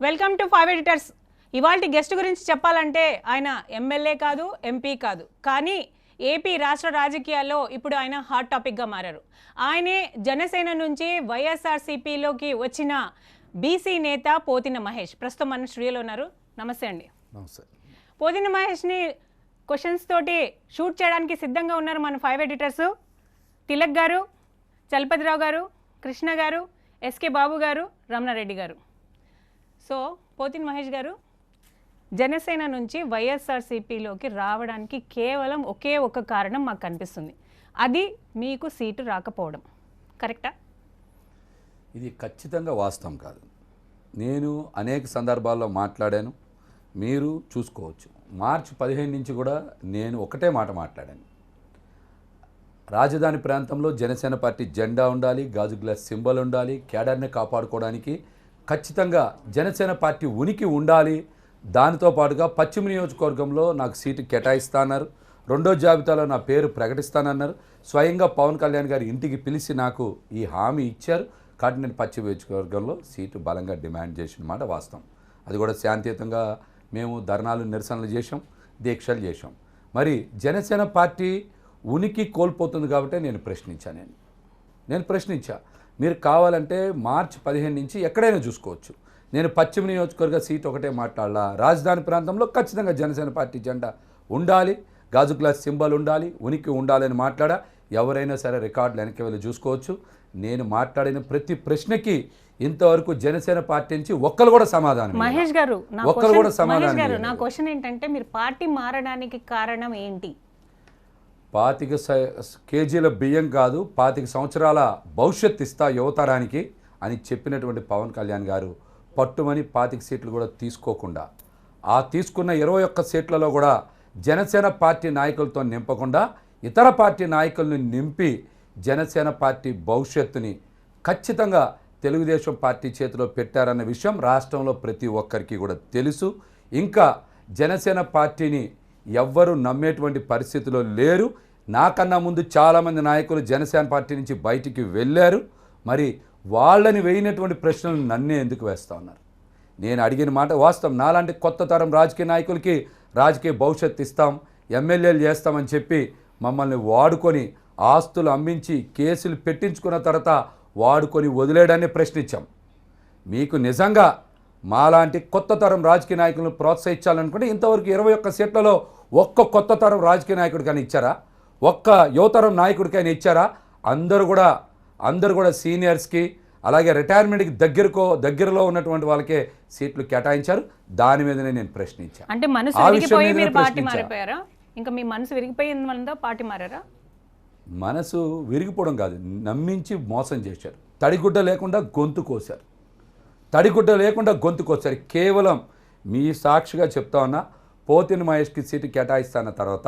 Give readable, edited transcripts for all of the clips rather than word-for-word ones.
Welcome to 5 editors. ఇవాల్టి guest గురించి చెప్పాలంటే ఆయన ఎమ్మెల్యే కాదు, ఎంపీ కాదు, కానీ ఏపీ రాష్ట్ర రాజకీయాల్లో ఇప్పుడు ఆయన హాట్ టాపిక్గా మారారు. ఆయనే జనసేన నుంచి వైఎస్ఆర్సీపీలోకి వచ్చిన బీసీ నేత పోతిన మహేష్. ప్రస్తుతం మన స్టూడియోలో ఉన్నారు. నమస్తే అండి. నమస్తే. పోతిన మహేష్ని క్వశ్చన్స్ తోటి షూట్ చేయడానికి సిద్ధంగా ఉన్నారు మన 5 ఎడిటర్స్. తిలక్ గారు, చలపతిరావు గారు, కృష్ణ గారు, ఎస్కే బాబు గారు, రమణారెడ్డి గారు. సో పోతిన మహేష్ గారు, జనసేన నుంచి వైఎస్ఆర్సీపీలోకి రావడానికి కేవలం ఒకే ఒక కారణం మాకు కనిపిస్తుంది. అది మీకు సీటు రాకపోవడం. కరెక్టా? ఇది ఖచ్చితంగా వాస్తవం కాదు. నేను అనేక సందర్భాల్లో మాట్లాడాను, మీరు చూసుకోవచ్చు. మార్చి 15 నుంచి కూడా నేను ఒకటే మాట మాట్లాడాను. రాజధాని ప్రాంతంలో జనసేన పార్టీ జెండా ఉండాలి, గాజు గ్లాస్ సింబల్ ఉండాలి, కేడర్ని కాపాడుకోవడానికి ఖచ్చితంగా జనసేన పార్టీ ఉనికి ఉండాలి. దానితో పాటుగా పశ్చిమ నియోజకవర్గంలో నాకు సీటు కేటాయిస్తాన్నారు, రెండో జాబితాలో నా పేరు ప్రకటిస్తానన్నారు. స్వయంగా పవన్ కళ్యాణ్ గారి ఇంటికి పిలిచి నాకు ఈ హామీ ఇచ్చారు. కాబట్టి నేను పశ్చిమ నియోజకవర్గంలో సీటు బలంగా డిమాండ్ చేసిన మాట వాస్తవం. అది కూడా శాంతియుతంగా మేము ధర్నాలు, నిరసనలు చేసాం, దీక్షలు చేసాం. మరి జనసేన పార్టీ ఉనికి కోల్పోతుంది కాబట్టి నేను ప్రశ్నించా. మీరు కావాలంటే మార్చి 15 నుంచి ఎక్కడైనా చూసుకోవచ్చు. నేను పశ్చిమ నియోజకవర్గ సీట్ ఒకటే మాట్లాడాలా, రాజధాని ప్రాంతంలో ఖచ్చితంగా జనసేన పార్టీ జెండా ఉండాలి, గాజు గ్లాస్ సింబల్ ఉండాలి, ఉనికి ఉండాలని మాట్లాడా. ఎవరైనా సరే రికార్డులు వెనక్కి వెళ్ళి చూసుకోవచ్చు. నేను మాట్లాడిన ప్రతి ప్రశ్నకి ఇంతవరకు జనసేన పార్టీ నుంచి ఒక్కరు కూడా సమాధానం. మహేష్ గారు, నా క్వశ్చన్ ఏంటంటే మీరు పార్టీ మారడానికి కారణం ఏంటి? 25 కేజీల బియ్యం కాదు, 25 సంవత్సరాల భవిష్యత్ ఇస్తా యువతరానికి అని చెప్పినటువంటి పవన్ కళ్యాణ్ గారు పట్టుమని 25 సీట్లు కూడా తీసుకోకుండా, ఆ తీసుకున్న 21 సీట్లలో కూడా జనసేన పార్టీ నాయకులతో నింపకుండా ఇతర పార్టీ నాయకులను నింపి జనసేన పార్టీ భవిష్యత్తుని ఖచ్చితంగా తెలుగుదేశం పార్టీ చేతిలో పెట్టారన్న విషయం రాష్ట్రంలో ప్రతి ఒక్కరికి కూడా తెలుసు. ఇంకా జనసేన పార్టీని ఎవ్వరూ నమ్మేటువంటి పరిస్థితిలో లేరు. నాకన్నా ముందు చాలామంది నాయకులు జనసేన పార్టీ నుంచి బయటికి వెళ్ళారు. మరి వాళ్ళని వేయినటువంటి ప్రశ్నలు నన్నే ఎందుకు వేస్తూ ఉన్నారు? నేను అడిగిన మాట వాస్తవం. నాలాంటి కొత్త తరం రాజకీయ నాయకులకి రాజకీయ భవిష్యత్తు ఇస్తాం, ఎమ్మెల్యేలు చేస్తామని చెప్పి మమ్మల్ని వాడుకొని ఆస్తులు అమ్మించి కేసులు పెట్టించుకున్న తర్వాత వాడుకొని వదిలేయడాన్ని ప్రశ్నించాం. మీకు నిజంగా మాలాంటి కొత్త తరం రాజకీయ నాయకులను ప్రోత్సహించాలనుకుంటే ఇంతవరకు 21 సీట్లలో ఒక్క కొత్త తరం రాజకీయ నాయకుడికైనా ఇచ్చారా? ఒక్క యువతరం నాయకుడికైనా ఇచ్చారా? అందరూ కూడా సీనియర్స్కి, అలాగే రిటైర్మెంట్కి దగ్గరలో ఉన్నటువంటి వాళ్ళకే సీట్లు కేటాయించారు. దాని మీదనే నేను ప్రశ్నించాను. అంటే మనసు విరిగిపోయి మీరు పార్టీ మారిపోయారా? ఇంకా మీ మనసు విరిగిపోయింది వల్ల పార్టీ మారారా? మనసు విరిగిపోవడం కాదు, నమ్మించి మోసం చేశారు. తడిగుడ్డ లేకుండా గొంతు కోసారు. కేవలం మీ సాక్షిగా చెప్తా ఉన్నా, పోతిన మహేష్కి సీటు కేటాయిస్తాన్న తర్వాత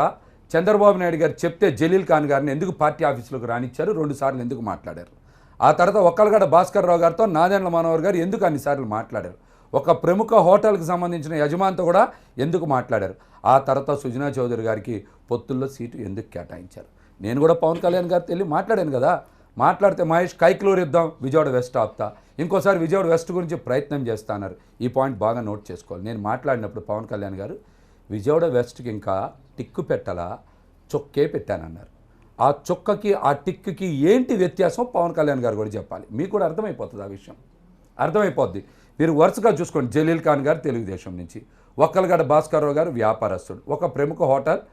చంద్రబాబు నాయుడు గారు చెప్తే జలీల్ ఖాన్ గారిని ఎందుకు పార్టీ ఆఫీసులోకి రానిచ్చారు? 2 సార్లు ఎందుకు మాట్లాడారు? ఆ తర్వాత ఒక్కలగడ్డ భాస్కర్ రావు గారితో నాదెండ్ల మనోహర్ గారు ఎందుకు అన్నిసార్లు మాట్లాడారు? ఒక ప్రముఖ హోటల్కి సంబంధించిన యజమానితో కూడా ఎందుకు మాట్లాడారు? ఆ తర్వాత సుజనా చౌదరి గారికి పొత్తుల్లో సీటు ఎందుకు కేటాయించారు? నేను కూడా పవన్ కళ్యాణ్ గారితో వెళ్ళి మాట్లాడాను కదా. మాట్లాడితే మహేష్ కైక్లూరు ఇద్దాం, విజయవాడ వెస్ట్ ఆపుతా, ఇంకోసారి విజయవాడ వెస్ట్ గురించి ప్రయత్నం చేస్తా అన్నారు. ఈ పాయింట్ బాగా నోట్ చేసుకోవాలి. నేను మాట్లాడినప్పుడు పవన్ కళ్యాణ్ గారు విజయవాడ వెస్ట్కి ఇంకా టిక్కు పెట్టాలా, చొక్కే పెట్టానన్నారు. ఆ చొక్కకి ఆ టిక్కుకి ఏంటి వ్యత్యాసం పవన్ కళ్యాణ్ గారు కూడా చెప్పాలి. మీకు కూడా అర్థమైపోతుంది, ఆ విషయం అర్థమైపోద్ది. మీరు వరుసగా చూసుకోండి. జలీల్ ఖాన్ గారు తెలుగుదేశం నుంచి, ఒక్కలగడ్డ భాస్కర్ రావు గారు వ్యాపారస్తుడు, ఒక ప్రముఖ హోటల్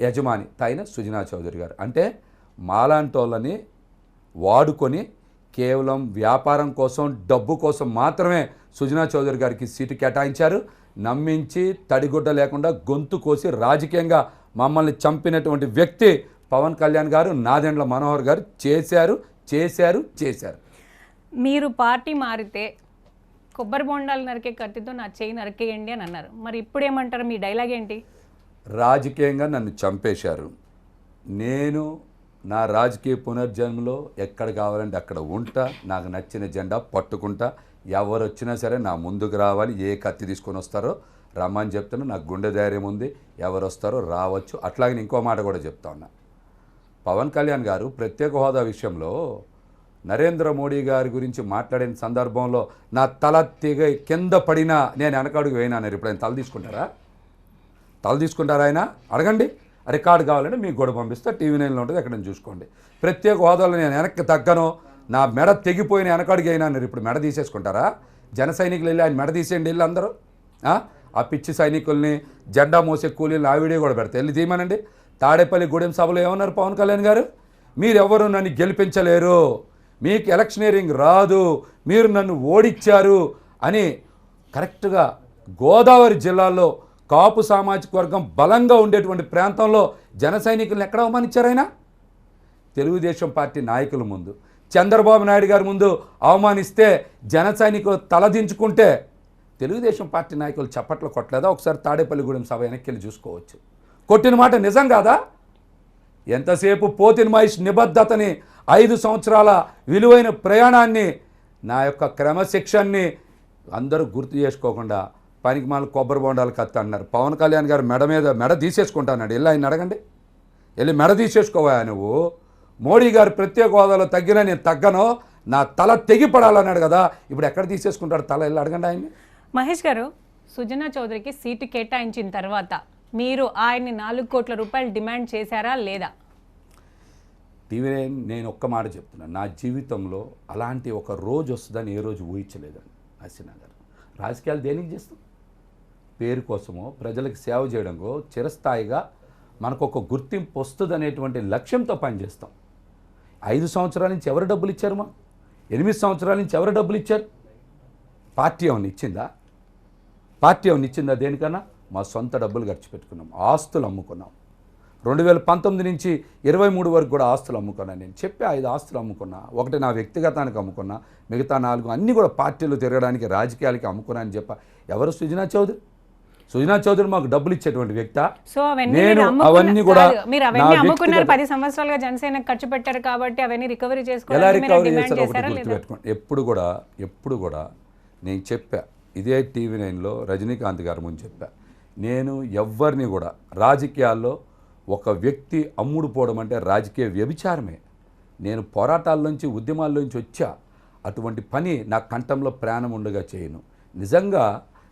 యజమాని తైన సుజనా చౌదరి గారు. అంటే మాలాంటోళ్ళని వాడుకొని కేవలం వ్యాపారం కోసం, డబ్బు కోసం మాత్రమే సుజనా చౌదరి గారికి సీటు కేటాయించారు. నమ్మించి తడిగుడ్డ లేకుండా గొంతు కోసి రాజకీయంగా మమ్మల్ని చంపినటువంటి వ్యక్తి పవన్ కళ్యాణ్ గారు, నాదెండ్ల మనోహర్ గారు చేశారు. మీరు పార్టీ మారితే కొబ్బరి బొండాలు నరికే కత్తితో నా చేయి నరికేయండి అని అన్నారు. మరి ఇప్పుడు ఏమంటారు? మీ డైలాగ్ ఏంటి? రాజకీయంగా నన్ను చంపేశారు. నేను నా రాజకీయ పునర్జన్మలో ఎక్కడ కావాలంటే అక్కడ ఉంటా, నాకు నచ్చిన జెండా పట్టుకుంటా. ఎవరు వచ్చినా సరే నా ముందుకు రావాలి. ఏ కత్తి తీసుకొని వస్తారో రమ్మని చెప్తున్నా. నాకు గుండె ధైర్యం ఉంది. ఎవరు వస్తారో రావచ్చు. అట్లాగే ఇంకో మాట కూడా చెప్తా ఉన్నా. పవన్ కళ్యాణ్ గారు ప్రత్యేక హోదా విషయంలో నరేంద్ర మోడీ గారి గురించి మాట్లాడిన సందర్భంలో నా తల కింద పడినా నేను వెనకడుగు వేయినాను. ఇప్పుడు ఆయన తల తీసుకుంటారా ఆయన? అడగండి. రికార్డు కావాలంటే మీకు కూడా పంపిస్తా, TV9లో ఉంటుంది, ఎక్కడైనా చూసుకోండి. ప్రత్యేక హోదాలో నేను వెనక్కి తగ్గను, నా మెడ తెగిపోయిన వెనకడుగు అయినాను. ఇప్పుడు మెడ తీసేసుకుంటారా? జన సైనికులు వెళ్ళి ఆయన మెడ తీసేయండి వెళ్ళి అందరూ. ఆ పిచ్చి సైనికుల్ని, జెండా మోసే కూలీలు ఆ వీడియో కూడా పెడతాయి, వెళ్ళి తీయమనండి. తాడేపల్లి గూడెం సభలో ఏమన్నారు పవన్ కళ్యాణ్ గారు? మీరెవరు నన్ను గెలిపించలేరు, మీకు ఎలక్షనీరింగ్ రాదు, మీరు నన్ను ఓడించారు అని కరెక్ట్గా గోదావరి జిల్లాలో కాపు సామాజిక వర్గం బలంగా ఉండేటువంటి ప్రాంతంలో జన సైనికులను ఎక్కడ అవమానించారు ఆయన? తెలుగుదేశం పార్టీ నాయకుల ముందు, చంద్రబాబు నాయుడు గారి ముందు అవమానిస్తే జన సైనికులు తలదించుకుంటే తెలుగుదేశం పార్టీ నాయకులు చప్పట్లు కొట్టలేదా? ఒకసారి తాడేపల్లిగూడెం సభ వెనక్కి వెళ్ళి చూసుకోవచ్చు. కొట్టిన మాట నిజం కాదా? ఎంతసేపు పోతిన మహేష్ నిబద్ధతని, 5 సంవత్సరాల విలువైన ప్రయాణాన్ని, నా యొక్క క్రమశిక్షణని అందరూ గుర్తు చేసుకోకుండా పనికి మాల కొబ్బరి బొండాలు కత్తి అన్నారు. పవన్ కళ్యాణ్ గారు మెడ తీసేసుకుంటాన్నాడు. వెళ్ళి ఆయన అడగండి, వెళ్ళి మెడ తీసేసుకోవా నువ్వు. మోడీ గారు ప్రత్యేక హోదాలో తగ్గినా నేను తగ్గను, నా తల తెగిపడాలన్నాడు కదా, ఇప్పుడు ఎక్కడ తీసేసుకుంటాడు తల? వెళ్ళి అడగండి ఆయన్ని. మహేష్ గారు, సుజనా చౌదరికి సీటు కేటాయించిన తర్వాత మీరు ఆయన్ని 4 కోట్ల రూపాయలు డిమాండ్ చేశారా లేదా? TV9 నేను ఒక్క మాట చెప్తున్నాను, నా జీవితంలో అలాంటి ఒక రోజు వస్తుందని ఏ రోజు ఊహించలేదండి. హసీనా గారు, రాజకీయాలు దేనికి చేస్తాం? పేరు కోసమో, ప్రజలకు సేవ చేయడంకో, చిరస్థాయిగా మనకు ఒక గుర్తింపు వస్తుంది అనేటువంటి లక్ష్యంతో పనిచేస్తాం. 5 సంవత్సరాల నుంచి ఎవరు డబ్బులు ఇచ్చారు? 8 సంవత్సరాల నుంచి ఎవరు డబ్బులు ఇచ్చారు? పార్టీ ఏమన్నా ఇచ్చిందా? దేనికన్నా? మా సొంత డబ్బులు ఖర్చు పెట్టుకున్నాం, ఆస్తులు అమ్ముకున్నాం. 2019 నుంచి 23 వరకు కూడా ఆస్తులు అమ్ముకున్నాను. నేను చెప్పే 5 ఆస్తులు అమ్ముకున్నా. ఒకటి నా వ్యక్తిగతానికి అమ్ముకున్నా, మిగతా 4 అన్నీ కూడా పార్టీలు తిరగడానికి, రాజకీయాలకి అమ్ముకున్నా అని చెప్ప. ఎవరు? సుజనా చౌదరి మాకు డబ్బులు ఇచ్చేటువంటి వ్యక్తి. సో అవన్నీ కూడా మీరు అవన్నీ అమ్ముకున్నారు, 10 సంవత్సరాలుగా జనసేన ఖర్చు పెట్టారు కాబట్టి అవన్నీ రికవరీ చేసుకోవాలి. ఎలా రికవరీ చేశారు? ఒకటి గుర్తుపెట్టుకోండి. ఎప్పుడు కూడా నేను చెప్పా, ఇదే TV9లో రజనీకాంత్ గారి ముందు చెప్పా, నేను ఎవ్వరిని కూడా రాజకీయాల్లో ఒక వ్యక్తి అమ్ముడు పోవడం అంటే రాజకీయ వ్యభిచారమే. నేను పోరాటాల్లోంచి, ఉద్యమాల్లోంచి వచ్చా. అటువంటి పని నా కంఠంలో ప్రాణం ఉండగా చేయను. నిజంగా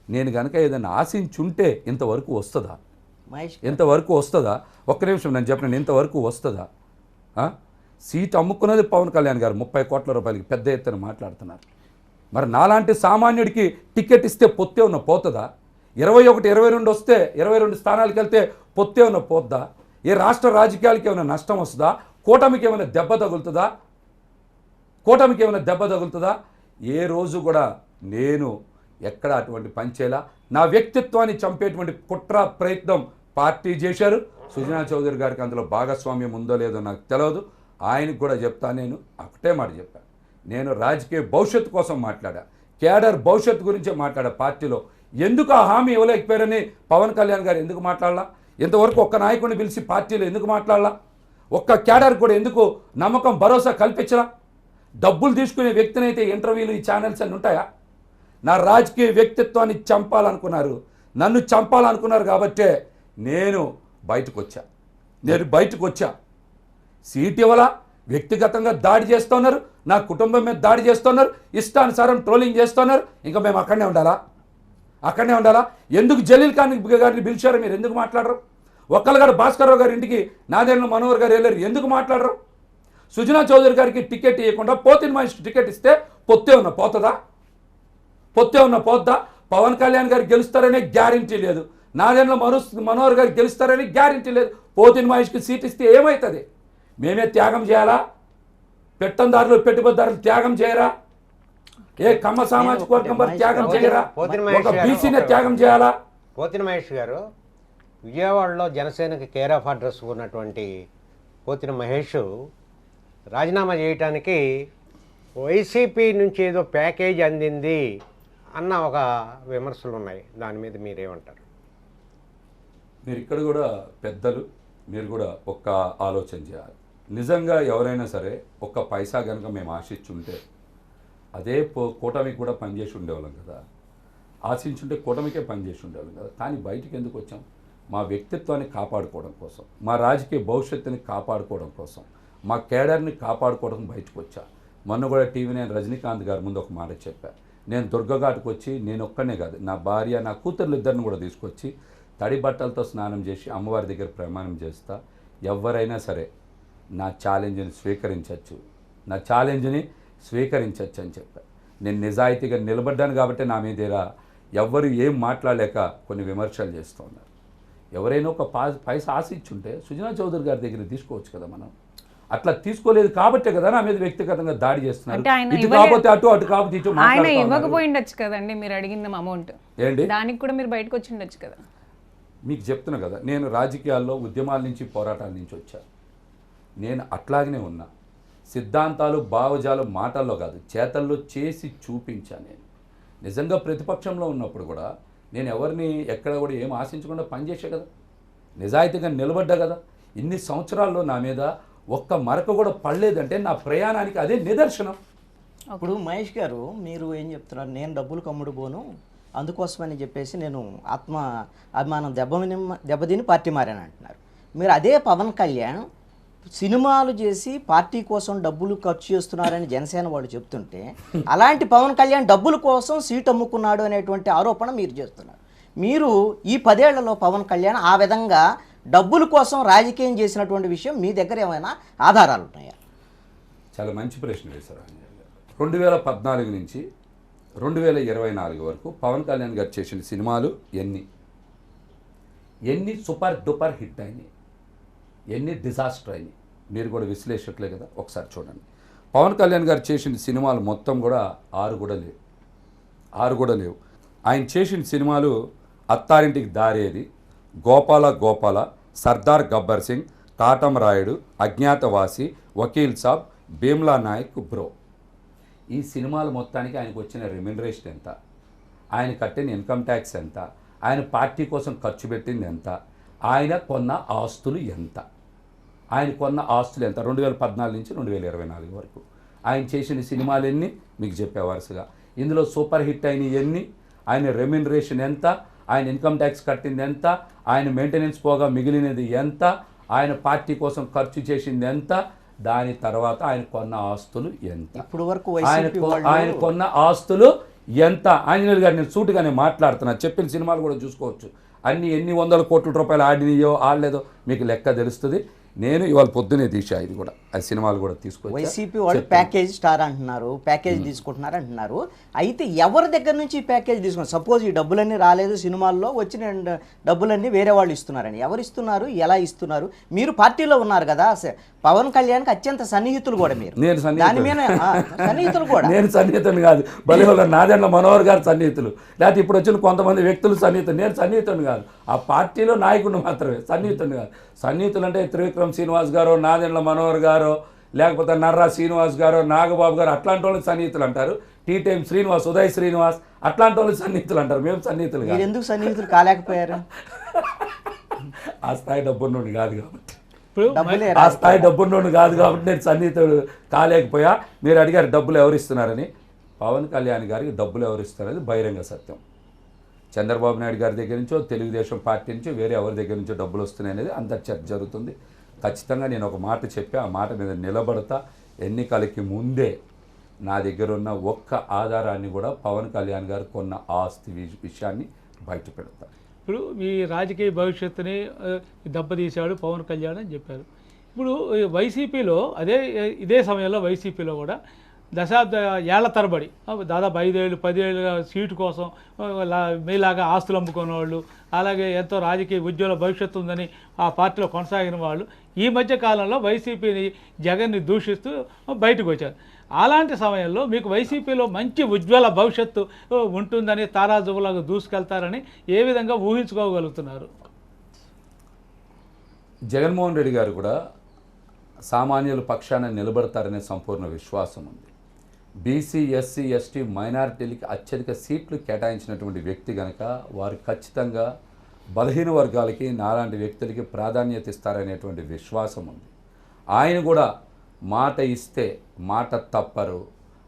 నేను కనుక ఏదైనా ఆశించుంటే ఇంతవరకు వస్తుందా? ఒక్క నిమిషం నేను చెప్పిన, ఇంతవరకు వస్తుందా? సీట్ అమ్ముకున్నది పవన్ కళ్యాణ్ గారు 30 కోట్ల రూపాయలకి పెద్ద ఎత్తున మాట్లాడుతున్నారు. మరి నాలాంటి సామాన్యుడికి టికెట్ ఇస్తే పొత్తే ఉన్న పోతుందా? 21, 22 వస్తే 22 స్థానాలకు వెళ్తే పొత్తే ఉన్న పోద్దా? ఏ రాష్ట్ర రాజకీయాలకి ఏమైనా నష్టం వస్తుందా? కూటమికి ఏమైనా దెబ్బ తగులుతుందా? ఏ రోజు కూడా నేను ఎక్కడ అటువంటి పని చేయాలా? నా వ్యక్తిత్వాన్ని చంపేటువంటి కుట్ర ప్రయత్నం పార్టీ చేశారు. సుజనా చౌదరి గారికి అందులో భాగస్వామ్యం ఉందో లేదో నాకు తెలియదు. ఆయనకు కూడా చెప్తా, నేను ఒకటే మాట చెప్పాను, నేను రాజకీయ భవిష్యత్తు కోసం మాట్లాడా, కేడర్ భవిష్యత్తు గురించే మాట్లాడా. పార్టీలో ఎందుకు ఆ హామీ ఇవ్వలేకపోయారని పవన్ కళ్యాణ్ గారు ఎందుకు మాట్లాడాలా? ఇంతవరకు ఒక్క నాయకుడిని పిలిచి పార్టీలో ఎందుకు మాట్లాడాలా? ఒక్క కేడర్ కూడా ఎందుకు నమ్మకం, భరోసా కల్పించరా? డబ్బులు తీసుకునే వ్యక్తినైతే ఇంటర్వ్యూలు, ఈ ఛానల్స్ అన్నీ ఉంటాయా? నా రాజకీయ వ్యక్తిత్వాన్ని చంపాలనుకున్నారు, నన్ను చంపాలనుకున్నారు కాబట్టే నేను బయటకు వచ్చా. సీట్ ఇవ్వాలా? వ్యక్తిగతంగా దాడి చేస్తున్నారు, నా కుటుంబం మీద దాడి చేస్తున్నారు, ఇష్టానుసారం ట్రోలింగ్ చేస్తున్నారు. ఇంకా మేము అక్కడనే ఉండాలా? ఎందుకు జలీల్ ఖాన్ గారిని పిలిచారు? మీరు ఎందుకు మాట్లాడరు? ఒక్కళ్ళు గారు భాస్కర్రావు గారి ఇంటికి నాదేళ్ళ మనోహర్ గారు వెళ్ళారు, ఎందుకు మాట్లాడరు? సుజనా చౌదరి గారికి టికెట్ ఇవ్వకుండా పోతిన మనిషికి టికెట్ ఇస్తే పొత్తే ఉన్న పోద్దా? పవన్ కళ్యాణ్ గారు గెలుస్తారనే గ్యారంటీ లేదు, నాదేళ్ళ మనోహర్ గారు గెలుస్తారనే గ్యారంటీ లేదు. పోతిన మనిషికి సీట్ ఇస్తే ఏమవుతుంది? మేమే త్యాగం చేయాలా? పెత్తందారులు, పెట్టుబడిదారులు త్యాగం చేయరా? ఏ కమ్మ సామాజిక వర్గం వారు త్యాగం చేయరా? ఒక బీసీనే త్యాగం చేయాలా? పోతిన మహేష్ గారు విజయవాడలో జనసేనకి కేర్ ఆఫ్ అడ్రస్ ఉన్నటువంటి పోతిన మహేష్ రాజీనామా చేయటానికి వైసీపీ నుంచి ఏదో ప్యాకేజ్ అందింది అన్న ఒక విమర్శలు ఉన్నాయి. దాని మీద మీరేమంటారు? మీరు ఇక్కడ కూడా పెద్దలు, మీరు కూడా ఒక్క ఆలోచన చేయాలి. నిజంగా ఎవరైనా సరే ఒక్క పైసా కనుక మేము ఆశించుంటే అదే కూటమికి కూడా పనిచేసి ఉండేవాళ్ళం కదా. ఆశించుంటే కూటమికే పనిచేసి ఉండేవాళ్ళం కదా. కానీ బయటికి ఎందుకు వచ్చాం? మా వ్యక్తిత్వాన్ని కాపాడుకోవడం కోసం, మా రాజకీయ భవిష్యత్తుని కాపాడుకోవడం కోసం, మా కేడర్ని కాపాడుకోవడం బయటకు వచ్చా. మొన్న కూడా టీవీ నేను రజనీకాంత్ గారి ముందు ఒక మాట చెప్పాను. నేను దుర్గఘాట్కి వచ్చి నేను ఒక్కనే కాదు, నా భార్య నా కూతుర్లు ఇద్దరిని కూడా తీసుకొచ్చి తడి బట్టలతో స్నానం చేసి అమ్మవారి దగ్గర ప్రమాణం చేస్తా, ఎవరైనా సరే నా ఛాలెంజ్ని స్వీకరించవచ్చు, నా ఛాలెంజ్ని స్వీకరించవచ్చు అని చెప్పాను. నేను నిజాయితీగా నిలబడ్డాను కాబట్టి నా మీద ఎవ్వరు ఏం మాట్లాడలేక కొన్ని విమర్శలు చేస్తూ ఉన్నారు. ఎవరైనా ఒక పైసా ఆశించుంటే సుజనా చౌదరి గారి దగ్గర తీసుకోవచ్చు కదా. మనం అట్లా తీసుకోలేదు కాబట్టే కదా నా మీద వ్యక్తిగతంగా దాడి చేస్తున్నారు. ఇటు కాకపోతే అటు, అటు కాకపోతే ఇటు. ఆయన ఇవ్వకపోయిండొచ్చు కదండి మీరు అడిగిన అమౌంట్, ఏంటి దానికి కూడా మీరు బయటకు వచ్చిండొచ్చు కదా. మీకు చెప్తున్నా కదా, నేను రాజకీయాల్లో ఉద్యమాల నుంచి పోరాటాల నుంచి వచ్చాను. నేను అట్లాగనే ఉన్నా. సిద్ధాంతాలు భావజాలు మాటల్లో కాదు చేతల్లో చేసి చూపించాను. నేను నిజంగా ప్రతిపక్షంలో ఉన్నప్పుడు కూడా నేను ఎవరిని ఎక్కడ కూడా ఏం ఆశించకుండా పనిచేసే కదా, నిజాయితీగా నిలబడ్డా కదా. ఇన్ని సంవత్సరాల్లో నా మీద ఒక్క మరక కూడా పడలేదంటే నా ప్రయాణానికి అదే నిదర్శనం. ఇప్పుడు మహేష్ గారు మీరు ఏం చెప్తున్నారు, నేను డబ్బులు కమ్ముడు పోను అందుకోసమని చెప్పేసి నేను ఆత్మ అభిమానం దెబ్బతిని పార్టీ మారాను అంటున్నారు. మీరు అదే పవన్ కళ్యాణ్ సినిమాలు చేసి పార్టీ కోసం డబ్బులు ఖర్చు చేస్తున్నారని జనసేన వాళ్ళు చెప్తుంటే అలాంటి పవన్ కళ్యాణ్ డబ్బుల కోసం సీట్ అమ్ముకున్నాడు అనేటువంటి ఆరోపణ మీరు చేస్తున్నారు. మీరు ఈ 10 ఏళ్లలో పవన్ కళ్యాణ్ ఆ విధంగా డబ్బుల కోసం రాజకీయం చేసినటువంటి విషయం మీ దగ్గర ఏమైనా ఆధారాలు ఉన్నాయా? చాలా మంచి ప్రశ్న వేశారు. 2014 నుంచి 2024 వరకు పవన్ కళ్యాణ్ గారు చేసిన సినిమాలు ఎన్ని సూపర్ డూపర్ హిట్ అయినాయి, ఎన్ని డిజాస్టర్ అయినాయి. మీరు కూడా విశ్లేషకులే కదా, ఒకసారి చూడండి. పవన్ కళ్యాణ్ గారు చేసిన సినిమాలు మొత్తం కూడా 6 కూడా లేవు. ఆయన చేసిన సినిమాలు అత్తారింటికి దారేది, గోపాల, సర్దార్ గబ్బర్ సింగ్, కాటం రాయుడు, అజ్ఞాతవాసి, వకీల్ సాబ్, భీమ్లా నాయక్, బ్రో. ఈ సినిమాలు మొత్తానికి ఆయనకు వచ్చిన రెమ్యునరేషన్ ఎంత, ఆయన కట్టిన ఇన్కమ్ ట్యాక్స్ ఎంత, ఆయన పార్టీ కోసం ఖర్చు పెట్టింది ఎంత, ఆయన కొన్న ఆస్తులు ఎంత, 2014 నుంచి 2024 వరకు ఆయన చేసిన సినిమాలు ఎన్ని మీకు చెప్పే వరుసగా. ఇందులో సూపర్ హిట్ అయిన ఎన్ని, ఆయన రెమ్యునరేషన్ ఎంత, ఆయన ఇన్కమ్ ట్యాక్స్ కట్టింది ఎంత, ఆయన మెయింటెనెన్స్ పోగా మిగిలినది ఎంత, ఆయన పార్టీ కోసం ఖర్చు చేసింది ఎంత, దాని తర్వాత ఆయన కొన్న ఆస్తులు ఎంత, ఇప్పుడు వరకు ఆయన కొన్న ఆస్తులు ఎంత. ఆంజనేయులు గారు నేను సూటిగానే మాట్లాడుతున్నా, చెప్పిన సినిమాలు కూడా చూసుకోవచ్చు. ఎన్ని వందల కోట్ల రూపాయలు ఆడినాయో ఆడలేదో మీకు లెక్క తెలుస్తుంది. నేను ఇవాళ పొద్దునే తీసా, ఇది కూడా ఆ సినిమాలు కూడా తీసుకొచ్చి. వైసీపీ వాళ్ళు ప్యాకేజ్ స్టార్ అంటున్నారు, ప్యాకేజ్ తీసుకుంటున్నారు అంటున్నారు. అయితే ఎవరి దగ్గర నుంచి ఈ ప్యాకేజ్ తీసుకున్నారు? సపోజ్ ఈ డబ్బులన్నీ రాలేదు, సినిమాల్లో వచ్చిన డబ్బులన్నీ వేరే వాళ్ళు ఇస్తున్నారని ఎవరు ఇస్తున్నారు, ఎలా ఇస్తున్నారు? మీరు పార్టీలో ఉన్నారు కదా, పవన్ కళ్యాణ్కి అత్యంత సన్నిహితులు కూడా మీరు. దాని మీద సన్నిహితులు కూడా. నేను సన్నిహితుని కాదు, బలిహోళ్ళ నాదెండ్ల మనోహర్ గారు సన్నిహితులు, లేకపోతే ఇప్పుడు వచ్చిన కొంతమంది వ్యక్తులు సన్నిహితులు. నేను సన్నిహితుని కాదు, ఆ పార్టీలో నాయకుడు మాత్రమే, సన్నిహితుని కాదు. సన్నిహితులు అంటే త్రివిక్రమ్ శ్రీనివాస్ గారు, నాదెండ్ల మనోహర్ గారు, లేకపోతే నర్రా శ్రీనివాస్ గారు, నాగబాబు గారు, అట్లాంటి వాళ్ళకి సన్నిహితులు అంటారు. టీ టైం శ్రీనివాస్, ఉదయ్ శ్రీనివాస్, అట్లాంటి వాళ్ళకి సన్నిహితులు అంటారు. మేము సన్నిహితులు కాదు. ఎందుకు సన్నిహితులు కాలేకపోయారు? ఆ స్థాయి డబ్బున్నోడు కాదు కాబట్టి, ఆ స్థాయి డబ్బున్నోడు కాదు కాబట్టి నేను సన్నిహితుడు కాలేకపోయా. మీరు అడిగారు డబ్బులు ఎవరిస్తున్నారని. పవన్ కళ్యాణ్ గారికి డబ్బులు ఎవరిస్తారనేది బహిరంగ సత్యం. చంద్రబాబు నాయుడు గారి దగ్గర నుంచో, తెలుగుదేశం పార్టీ నుంచి, వేరే ఎవరి దగ్గర నుంచో డబ్బులు వస్తున్నాయి అనేది అంత చర్చ జరుగుతుంది. ఖచ్చితంగా నేను ఒక మాట చెప్పి ఆ మాట మీద నిలబడతా. ఎన్నికలకి ముందే నా దగ్గర ఉన్న ఒక్క ఆధారాన్ని కూడా పవన్ కళ్యాణ్ గారు కొన్న ఆస్తి విషయాన్ని బయట పెడతా. ఇప్పుడు మీ రాజకీయ భవిష్యత్తుని దెబ్బతీశాడు పవన్ కళ్యాణ్ అని చెప్పారు. ఇప్పుడు వైసీపీలో ఇదే సమయంలో వైసీపీలో కూడా ఏళ్ల తరబడి దాదాపు 5 ఏళ్ళు 10 ఏళ్ళ సీటు కోసం మీలాగా ఆస్తులు అమ్ముకునే వాళ్ళు, అలాగే ఎంతో రాజకీయ ఉద్యోగ భవిష్యత్తు ఉందని ఆ పార్టీలో కొనసాగిన వాళ్ళు ఈ మధ్య కాలంలో వైసీపీని జగన్ని దూషిస్తూ బయటకు వచ్చారు. అలాంటి సమయంలో మీకు వైసీపీలో మంచి ఉజ్వల భవిష్యత్తు ఉంటుందని, తారాజువులాగా దూసుకెళ్తారని ఏ విధంగా ఊహించుకోగలుగుతున్నారు? జగన్మోహన్ రెడ్డి గారు కూడా సామాన్యుల పక్షాన నిలబడతారనే సంపూర్ణ విశ్వాసం ఉంది. బీసీ, ఎస్సీ, ఎస్టీ, మైనారిటీలకి అత్యధిక సీట్లు కేటాయించినటువంటి వ్యక్తి కనుక వారు ఖచ్చితంగా బలహీన వర్గాలకి, నాలాంటి వ్యక్తులకి ప్రాధాన్యత ఇస్తారనేటువంటి విశ్వాసం ఉంది. ఆయన కూడా మాట ఇస్తే మాట తప్పరు,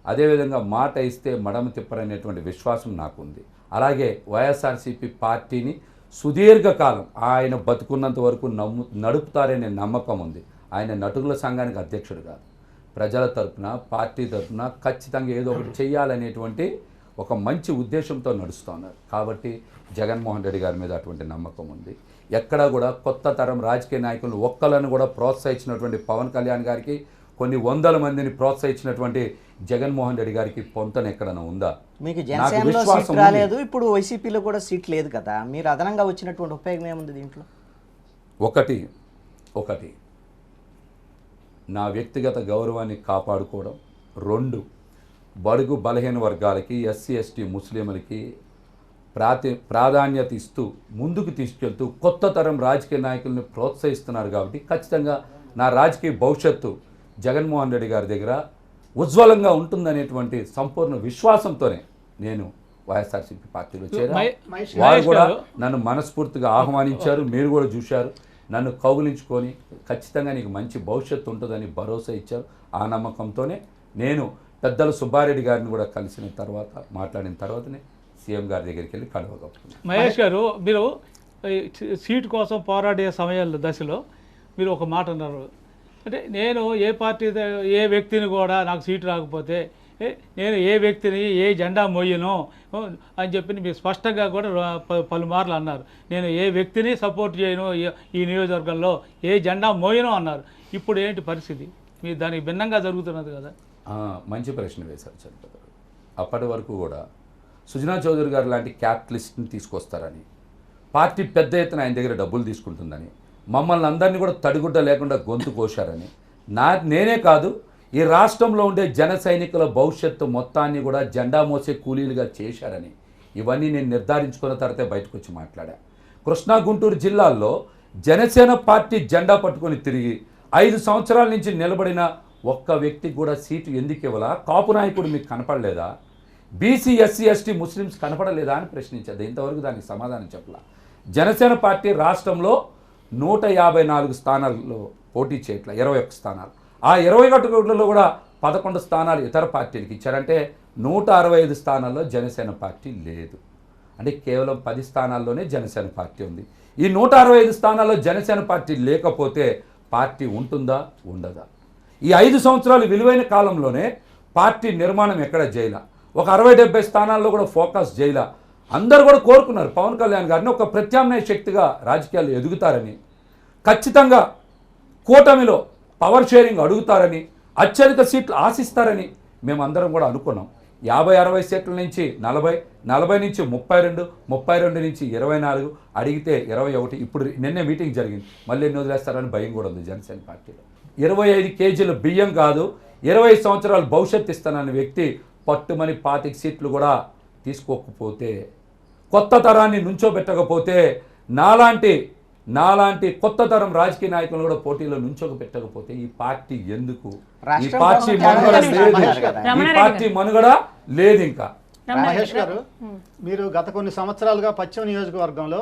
అదేవిధంగా మాట ఇస్తే మడమ తిప్పరనేటువంటి విశ్వాసం నాకుంది. అలాగే వైఎస్ఆర్సీపీ పార్టీని సుదీర్ఘకాలం ఆయన బతుకున్నంత వరకు నడుపుతారనే నమ్మకం ఉంది. ఆయన నటుకుల సంఘానికి అధ్యక్షుడు కాదు, ప్రజల తరపున పార్టీ తరపున ఖచ్చితంగా ఏదో ఒకటి చేయాలనేటువంటి ఒక మంచి ఉద్దేశంతో నడుస్తున్నారు. కాబట్టి జగన్మోహన్ రెడ్డి గారి మీద అటువంటి నమ్మకం ఉంది. ఎక్కడా కూడా కొత్త తరం రాజకీయ నాయకులను ఒక్కలను కూడా ప్రోత్సహించినటువంటి పవన్ కళ్యాణ్ గారికి, కొన్ని వందల మందిని ప్రోత్సహించినటువంటి జగన్మోహన్ రెడ్డి గారికి పొంతన ఎక్కడైనా ఉందా? మీకు నాకు జనసేనలో విశ్వాసం సీట్ ఉంది. రాలేదు, ఇప్పుడు వైసీపీలో కూడా సీట్ లేదు కదా, మీరు అదనంగా వచ్చినటువంటి ఉపయోగం ఏముంది దీంట్లో? ఒకటి నా వ్యక్తిగత గౌరవాన్ని కాపాడుకోవడం, 2 బడుగు బలహీన వర్గాలకి, ఎస్సీ ఎస్టీ ముస్లింలకి ప్రాధాన్యత ఇస్తూ ముందుకు తీసుకెళ్తూ కొత్త తరం రాజకీయ నాయకుల్ని ప్రోత్సహిస్తున్నారు. కాబట్టి ఖచ్చితంగా నా రాజకీయ భవిష్యత్తు జగన్మోహన్ రెడ్డి గారి దగ్గర ఉజ్వలంగా ఉంటుందనేటువంటి సంపూర్ణ విశ్వాసంతోనే నేను వైఎస్ఆర్సీపీ పార్టీలో చేరా. వారు కూడా నన్ను మనస్ఫూర్తిగా ఆహ్వానించారు, మీరు కూడా చూశారు. నన్ను కౌగులించుకొని ఖచ్చితంగా నీకు మంచి భవిష్యత్తు ఉంటుందని భరోసా ఇచ్చారు. ఆ నమ్మకంతోనే నేను పెద్దల సుబ్బారెడ్డి గారిని కూడా కలిసిన తర్వాత, మాట్లాడిన తర్వాతనే సీఎం గారి దగ్గరికి వెళ్ళి కలవగలుగుతున్నాను. మహేష్ గారు, మీరు సీటు కోసం పోరాడే సమయాల దశలో మీరు ఒక మాట అన్నారు, అంటే నేను ఏ పార్టీ ఏ వ్యక్తిని కూడా నాకు సీటు రాకపోతే నేను ఏ వ్యక్తిని ఏ జెండా మోయను అని చెప్పి మీరు స్పష్టంగా కూడా పలుమార్లు అన్నారు. నేను ఏ వ్యక్తిని సపోర్ట్ చేయను, ఈ నియోజకవర్గంలో ఏ జెండా మోయను అన్నారు. ఇప్పుడు ఏంటి పరిస్థితి? మీరు దానికి భిన్నంగా జరుగుతున్నది కదా. మంచి ప్రశ్న వేశారు చంద్ర గారు. అప్పటి వరకు కూడా సుజనా చౌదరి గారు లాంటి క్యాపిటలిస్ట్ని తీసుకొస్తారని, పార్టీ పెద్ద ఎత్తున ఆయన దగ్గర డబ్బులు తీసుకుంటుందని, మమ్మల్ని అందరినీ కూడా తడిగుడ్డ లేకుండా గొంతు కోశారని, నేనే కాదు ఈ రాష్ట్రంలో ఉండే జన సైనికుల భవిష్యత్తు మొత్తాన్ని కూడా జెండా మోసే కూలీలుగా చేశారని, ఇవన్నీ నేను నిర్ధారించుకున్న తర్వాతే బయటకు వచ్చి మాట్లాడా. కృష్ణా గుంటూరు జిల్లాల్లో జనసేన పార్టీ జెండా పట్టుకొని తిరిగి 5 సంవత్సరాల నుంచి నిలబడిన ఒక్క వ్యక్తికి కూడా సీటు ఎందుకు ఇవ్వాలా? కాపు నాయకుడు మీకు కనపడలేదా? బీసీ ఎస్సీ ఎస్టీ ముస్లిమ్స్ కనపడలేదా అని ప్రశ్నించేది. ఇంతవరకు దానికి సమాధానం చెప్పలా. జనసేన పార్టీ రాష్ట్రంలో 154 స్థానాల్లో పోటీ చేయట్ల, 21 స్థానాలు. ఆ 21లో కూడా 11 స్థానాలు ఇతర పార్టీలకు ఇచ్చారంటే 165 స్థానాల్లో జనసేన పార్టీ లేదు. అంటే కేవలం 10 స్థానాల్లోనే జనసేన పార్టీ ఉంది. ఈ 165 స్థానాల్లో జనసేన పార్టీ లేకపోతే పార్టీ ఉంటుందా, ఉండదా? ఈ 5 సంవత్సరాలు విలువైన కాలంలోనే పార్టీ నిర్మాణం ఎక్కడ చేయలా, ఒక 60-70 స్థానాల్లో కూడా ఫోకస్ చేయలా. అందరూ కూడా కోరుకున్నారు పవన్ కళ్యాణ్ గారిని ఒక ప్రత్యామ్నాయ శక్తిగా రాజకీయాలు ఎదుగుతారని, ఖచ్చితంగా కూటమిలో పవర్ షేరింగ్ అడుగుతారని, అత్యధిక సీట్లు ఆశిస్తారని మేమందరం కూడా అనుకున్నాం. 50-60 సీట్ల నుంచి 40 నుంచి 32, 32 నుంచి 24, అడిగితే 21. ఇప్పుడు నిన్నే మీటింగ్ జరిగింది, మళ్ళీ ఎన్ని వదిలేస్తారని భయం కూడా ఉంది జనసేన పార్టీలో. 25 కేజీల బియ్యం కాదు 20 సంవత్సరాలు భవిష్యత్తు ఇస్తానన్న వ్యక్తి పట్టుమని 25 సీట్లు కూడా తీసుకోకపోతే, కొత్త తరాన్ని నుంచోబెట్టకపోతే, నాలాంటి కొత్త తరం రాజకీయ నాయకులు కూడా పోటీలో నుంచోబెట్టకపోతే ఈ పార్టీ ఎందుకు? ఈ పార్టీ మనుగడ లేదు, ఈ పార్టీ మనుగడ లేదు. ఇంకా మహేష్ గారు, మీరు గత కొన్ని సంవత్సరాలుగా పశ్చిమ నియోజకవర్గంలో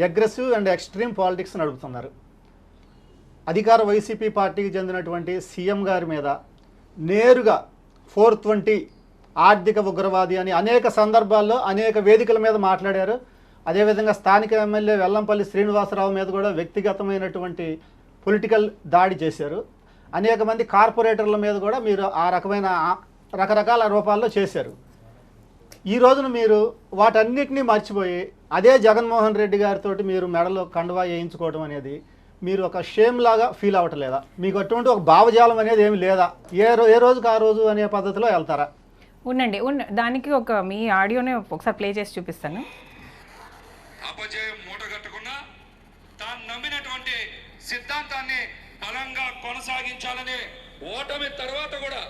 అగ్రెసివ్ అండ్ ఎక్స్ట్రీమ్ పాలిటిక్స్ నడుపుతున్నారు. అధికార వైసీపీ పార్టీకి చెందినటువంటి సీఎం గారి మీద నేరుగా 420 ఆర్థిక ఉగ్రవాది అని అనేక సందర్భాల్లో అనేక వేదికల మీద మాట్లాడారు. అదేవిధంగా స్థానిక ఎమ్మెల్యే వెల్లంపల్లి శ్రీనివాసరావు మీద కూడా వ్యక్తిగతమైనటువంటి పొలిటికల్ దాడి చేశారు. అనేక మంది కార్పొరేటర్ల మీద కూడా మీరు ఆ రకమైన రకరకాల రూపాల్లో చేశారు. ఈ రోజున మీరు వాటన్నిటినీ మర్చిపోయి అదే జగన్మోహన్ రెడ్డి గారితో మీరు మెడలో కండువా వేయించుకోవడం అనేది మీరు ఒక షేమ్ లాగా ఫీల్ అవ్వట్లేదా? మీకు అటువంటి ఒక భావజాలం అనేది ఏమి లేదా? ఏ రోజుకి ఆ రోజు అనే పద్ధతిలో వెళ్తారా? ఉండండి, దానికి ఒక మీ ఆడియోనే ఒకసారి ప్లే చేసి చూపిస్తాను. అపజయం మూటగట్టుకున్నా తాను నమ్మినటువంటి సిద్ధాంతాన్ని బలంగా కొనసాగించాలనే ఓటమి తర్వాత కూడా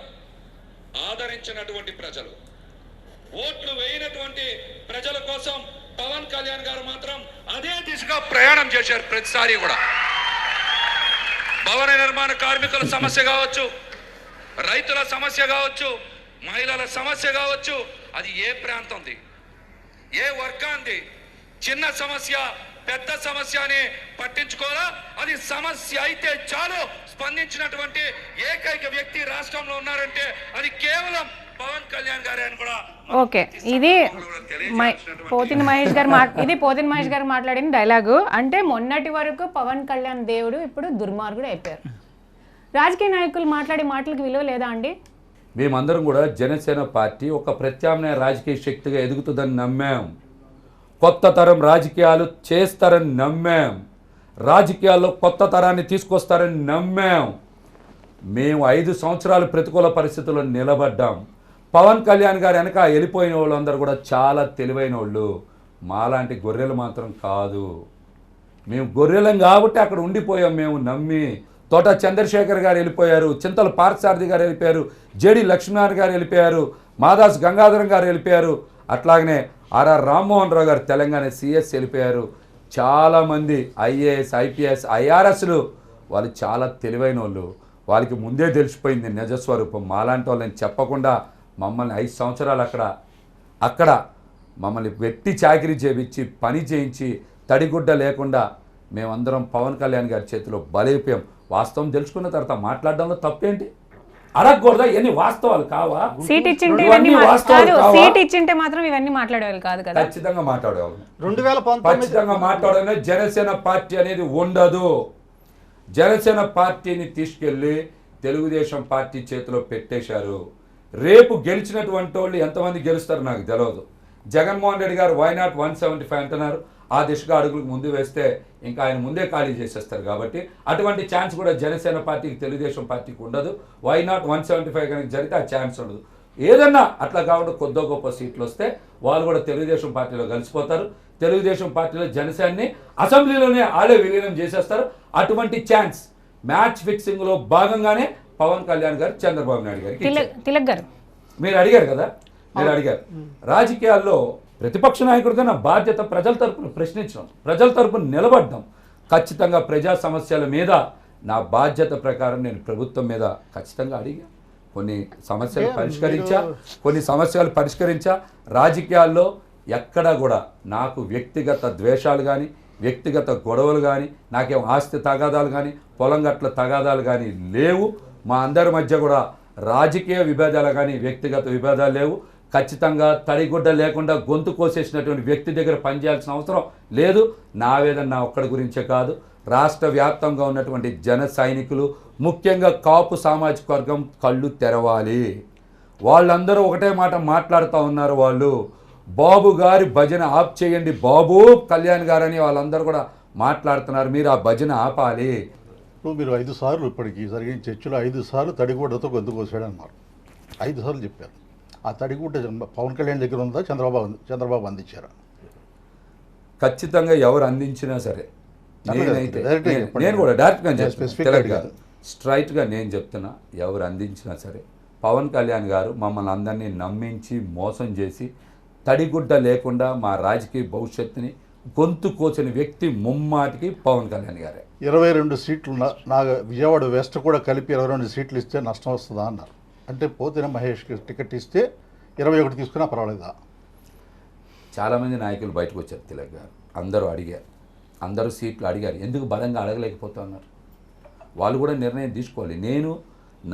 ఆదరించినటువంటి ప్రజలు, ఓట్లు వేయనటువంటి ప్రజల కోసం పవన్ కళ్యాణ్ గారు మాత్రం అదే దిశగా ప్రయాణం చేశారు. ప్రతిసారి కూడా భవన నిర్మాణ కార్మికుల సమస్య కావచ్చు, రైతుల సమస్య కావచ్చు, మహిళల సమస్య కావచ్చు, అది ఏ ప్రాంతంది, ఏ వర్గాంది, చిన్న సమస్య పెద్ద సమస్య అని పట్టించుకోవాలా? అది సమస్య అయితే చాలు స్పందించినటువంటి ఏకైక వ్యక్తి రాష్ట్రంలో ఉన్నారంటే అది కేవలం పవన్ కళ్యాణ్ గారే అని కూడా. ఓకే, ఇది పోతిన మహేష్ గారు మాట్లాడిన డైలాగు. అంటే మొన్నటి వరకు పవన్ కళ్యాణ్ దేవుడు ఇప్పుడు దుర్మార్గుడు అయిపోయారు. రాజకీయ నాయకులు మాట్లాడే మాటలకు విలువ లేదా అండి? మేమందరం కూడా జనసేన పార్టీ ఒక ప్రత్యామ్నాయ రాజకీయ శక్తిగా ఎదుగుతుందని నమ్మాం. కొత్త తరం రాజకీయాలు చేస్తారని నమ్మాం. రాజకీయాల్లో కొత్త తరాన్ని తీసుకొస్తారని నమ్మాం. మేము 5 సంవత్సరాలు ప్రతికూల పరిస్థితుల్లో నిలబడ్డాం. పవన్ కళ్యాణ్ గారు వెనక వెళ్ళిపోయిన వాళ్ళందరూ కూడా చాలా తెలివైన వాళ్ళు. మాలాంటి గొర్రెలు మాత్రం కాదు. మేము గొర్రెలం కాబట్టి అక్కడ ఉండిపోయాం. మేము నమ్మి తోట చంద్రశేఖర్ గారు వెళ్ళిపోయారు, చింతల పార్థసారథి గారు వెళ్ళిపోయారు, జేడి లక్ష్మీనారాయణ గారు వెళ్ళిపోయారు, మాదాస్ గంగాధరం గారు వెళ్ళిపోయారు, అట్లాగనే ఆర్ఆర్ రామ్మోహన్ రావు గారు తెలంగాణ సిఎస్ వెళ్ళిపోయారు. చాలామంది ఐఏఎస్, ఐపీఎస్, ఐఆర్ఎస్లు వాళ్ళు చాలా తెలివైన వాళ్ళు. వాళ్ళకి ముందే తెలిసిపోయింది నిజస్వరూపం. మాలాంటి వాళ్ళని చెప్పకుండా మమ్మల్ని 5 సంవత్సరాలు అక్కడ మమ్మల్ని వెట్టి చాకిరీ చేయించి పని చేయించి తడిగుడ్డ లేకుండా మేమందరం పవన్ కళ్యాణ్ గారి చేతిలో బలైపోయాం. వాస్తవం తెలుసుకున్న తర్వాత మాట్లాడడంలో తప్పేంటి? అడగకూడదా? ఎన్ని వాస్తవాలు కావా? సీట్ ఇచ్చింటే సీట్ ఇచ్చింటే మాత్రం ఇవన్నీ మాట్లాడేవాళ్ళు కాదు కదా. ఖచ్చితంగా మాట్లాడేవాళ్ళు. 2019 ఖచ్చితంగా మాట్లాడే జనసేన పార్టీ అనేది ఉండదు. జనసేన పార్టీని తీసుకెళ్ళి తెలుగుదేశం పార్టీ చేతిలో పెట్టేశారు. రేపు గెలిచినటువంటి వాళ్ళు ఎంతమంది గెలుస్తారో నాకు తెలియదు. జగన్మోహన్ రెడ్డి గారు వైనాట్ 175 అంటున్నారు. ఆ దిశగా అడుగులకు ముందు వేస్తే ఇంకా ఆయన ముందే ఖాళీ చేసేస్తారు. కాబట్టి అటువంటి ఛాన్స్ కూడా జనసేన పార్టీకి తెలుగుదేశం పార్టీకి ఉండదు. వైనాట్ 175 కనుక జరిగితే ఆ ఛాన్స్ ఉండదు. ఏదన్నా అట్లా కాకుండా కొద్దో గొప్ప సీట్లు వస్తే వాళ్ళు కూడా తెలుగుదేశం పార్టీలో కలిసిపోతారు. తెలుగుదేశం పార్టీలో జనసేనని అసెంబ్లీలోనే ఆలే విలీనం చేసేస్తారు. అటువంటి ఛాన్స్ మ్యాచ్ ఫిక్సింగ్లో భాగంగానే పవన్ కళ్యాణ్ గారు చంద్రబాబు నాయుడు గారికి తిలక్ గారు మీరు అడిగారు కదా, మీరు అడిగారు. రాజకీయాల్లో ప్రతిపక్ష నాయకుడిగా నా బాధ్యత ప్రజల తరపున ప్రశ్నించడం, ప్రజల తరపున నిలబడడం. ఖచ్చితంగా ప్రజా సమస్యల మీద నా బాధ్యత ప్రకారం నేను ప్రభుత్వం మీద ఖచ్చితంగా అడిగా. కొన్ని సమస్యలు పరిష్కరించా. రాజకీయాల్లో ఎక్కడా కూడా నాకు వ్యక్తిగత ద్వేషాలు కానీ, వ్యక్తిగత గొడవలు కానీ, నాకేం ఆస్తి తగాదాలు కానీ, పొలం గట్ల తగాదాలు కానీ లేవు. మా అందరి మధ్య కూడా రాజకీయ విభేదాలు కానీ వ్యక్తిగత విభేదాలు లేవు. ఖచ్చితంగా తడిగుడ్డ లేకుండా గొంతు కోసేసినటువంటి వ్యక్తి దగ్గర పనిచేయాల్సిన అవసరం లేదు. నా వేదన నా ఒక్కడి గురించే కాదు, రాష్ట్ర వ్యాప్తంగా ఉన్నటువంటి జన సైనికులు, ముఖ్యంగా కాపు సామాజిక వర్గం కళ్ళు తెరవాలి. వాళ్ళందరూ ఒకటే మాట మాట్లాడుతూ ఉన్నారు. వాళ్ళు బాబు గారి భజన ఆప్ చేయండి బాబు కళ్యాణ్ గారని వాళ్ళందరూ కూడా మాట్లాడుతున్నారు. మీరు ఆ భజన ఆపాలి. ఇప్పుడు మీరు 5 సార్లు ఇప్పటికీ జరిగిన చర్చలో 5 సార్లు తడిగుడ్డతో గొంతు కోసాడన్నారు. 5 సార్లు చెప్పారు. ఆ తడిగుడ్డ పవన్ కళ్యాణ్ దగ్గర ఉందా, చంద్రబాబు అందించారా? ఖచ్చితంగా ఎవరు అందించినా సరే నేనైతే నేను కూడా డైరెక్ట్గా చెప్తాను, స్ట్రైట్గా నేను చెప్తున్నా. ఎవరు అందించినా సరే పవన్ కళ్యాణ్ గారు మమ్మల్ని అందరినీ నమ్మించి మోసం చేసి తడిగుడ్డ లేకుండా మా రాజకీయ భవిష్యత్తుని గొంతు కోసిన వ్యక్తి ముమ్మాటికి పవన్ కళ్యాణ్ గారే. 22 సీట్లు నా విజయవాడ వెస్ట్ కూడా కలిపి 22 సీట్లు ఇస్తే నష్టం వస్తుందా అన్నారు. అంటే పోతిన మహేష్కి టికెట్ ఇస్తే 21 తీసుకున్నా పర్వాలేదా? చాలామంది నాయకులు బయటకు వచ్చారు. తిలక్ గారు అందరూ అడిగారు, అందరూ సీట్లు అడిగారు. ఎందుకు బలంగా అడగలేకపోతున్నారు? వాళ్ళు కూడా నిర్ణయం తీసుకోవాలి. నేను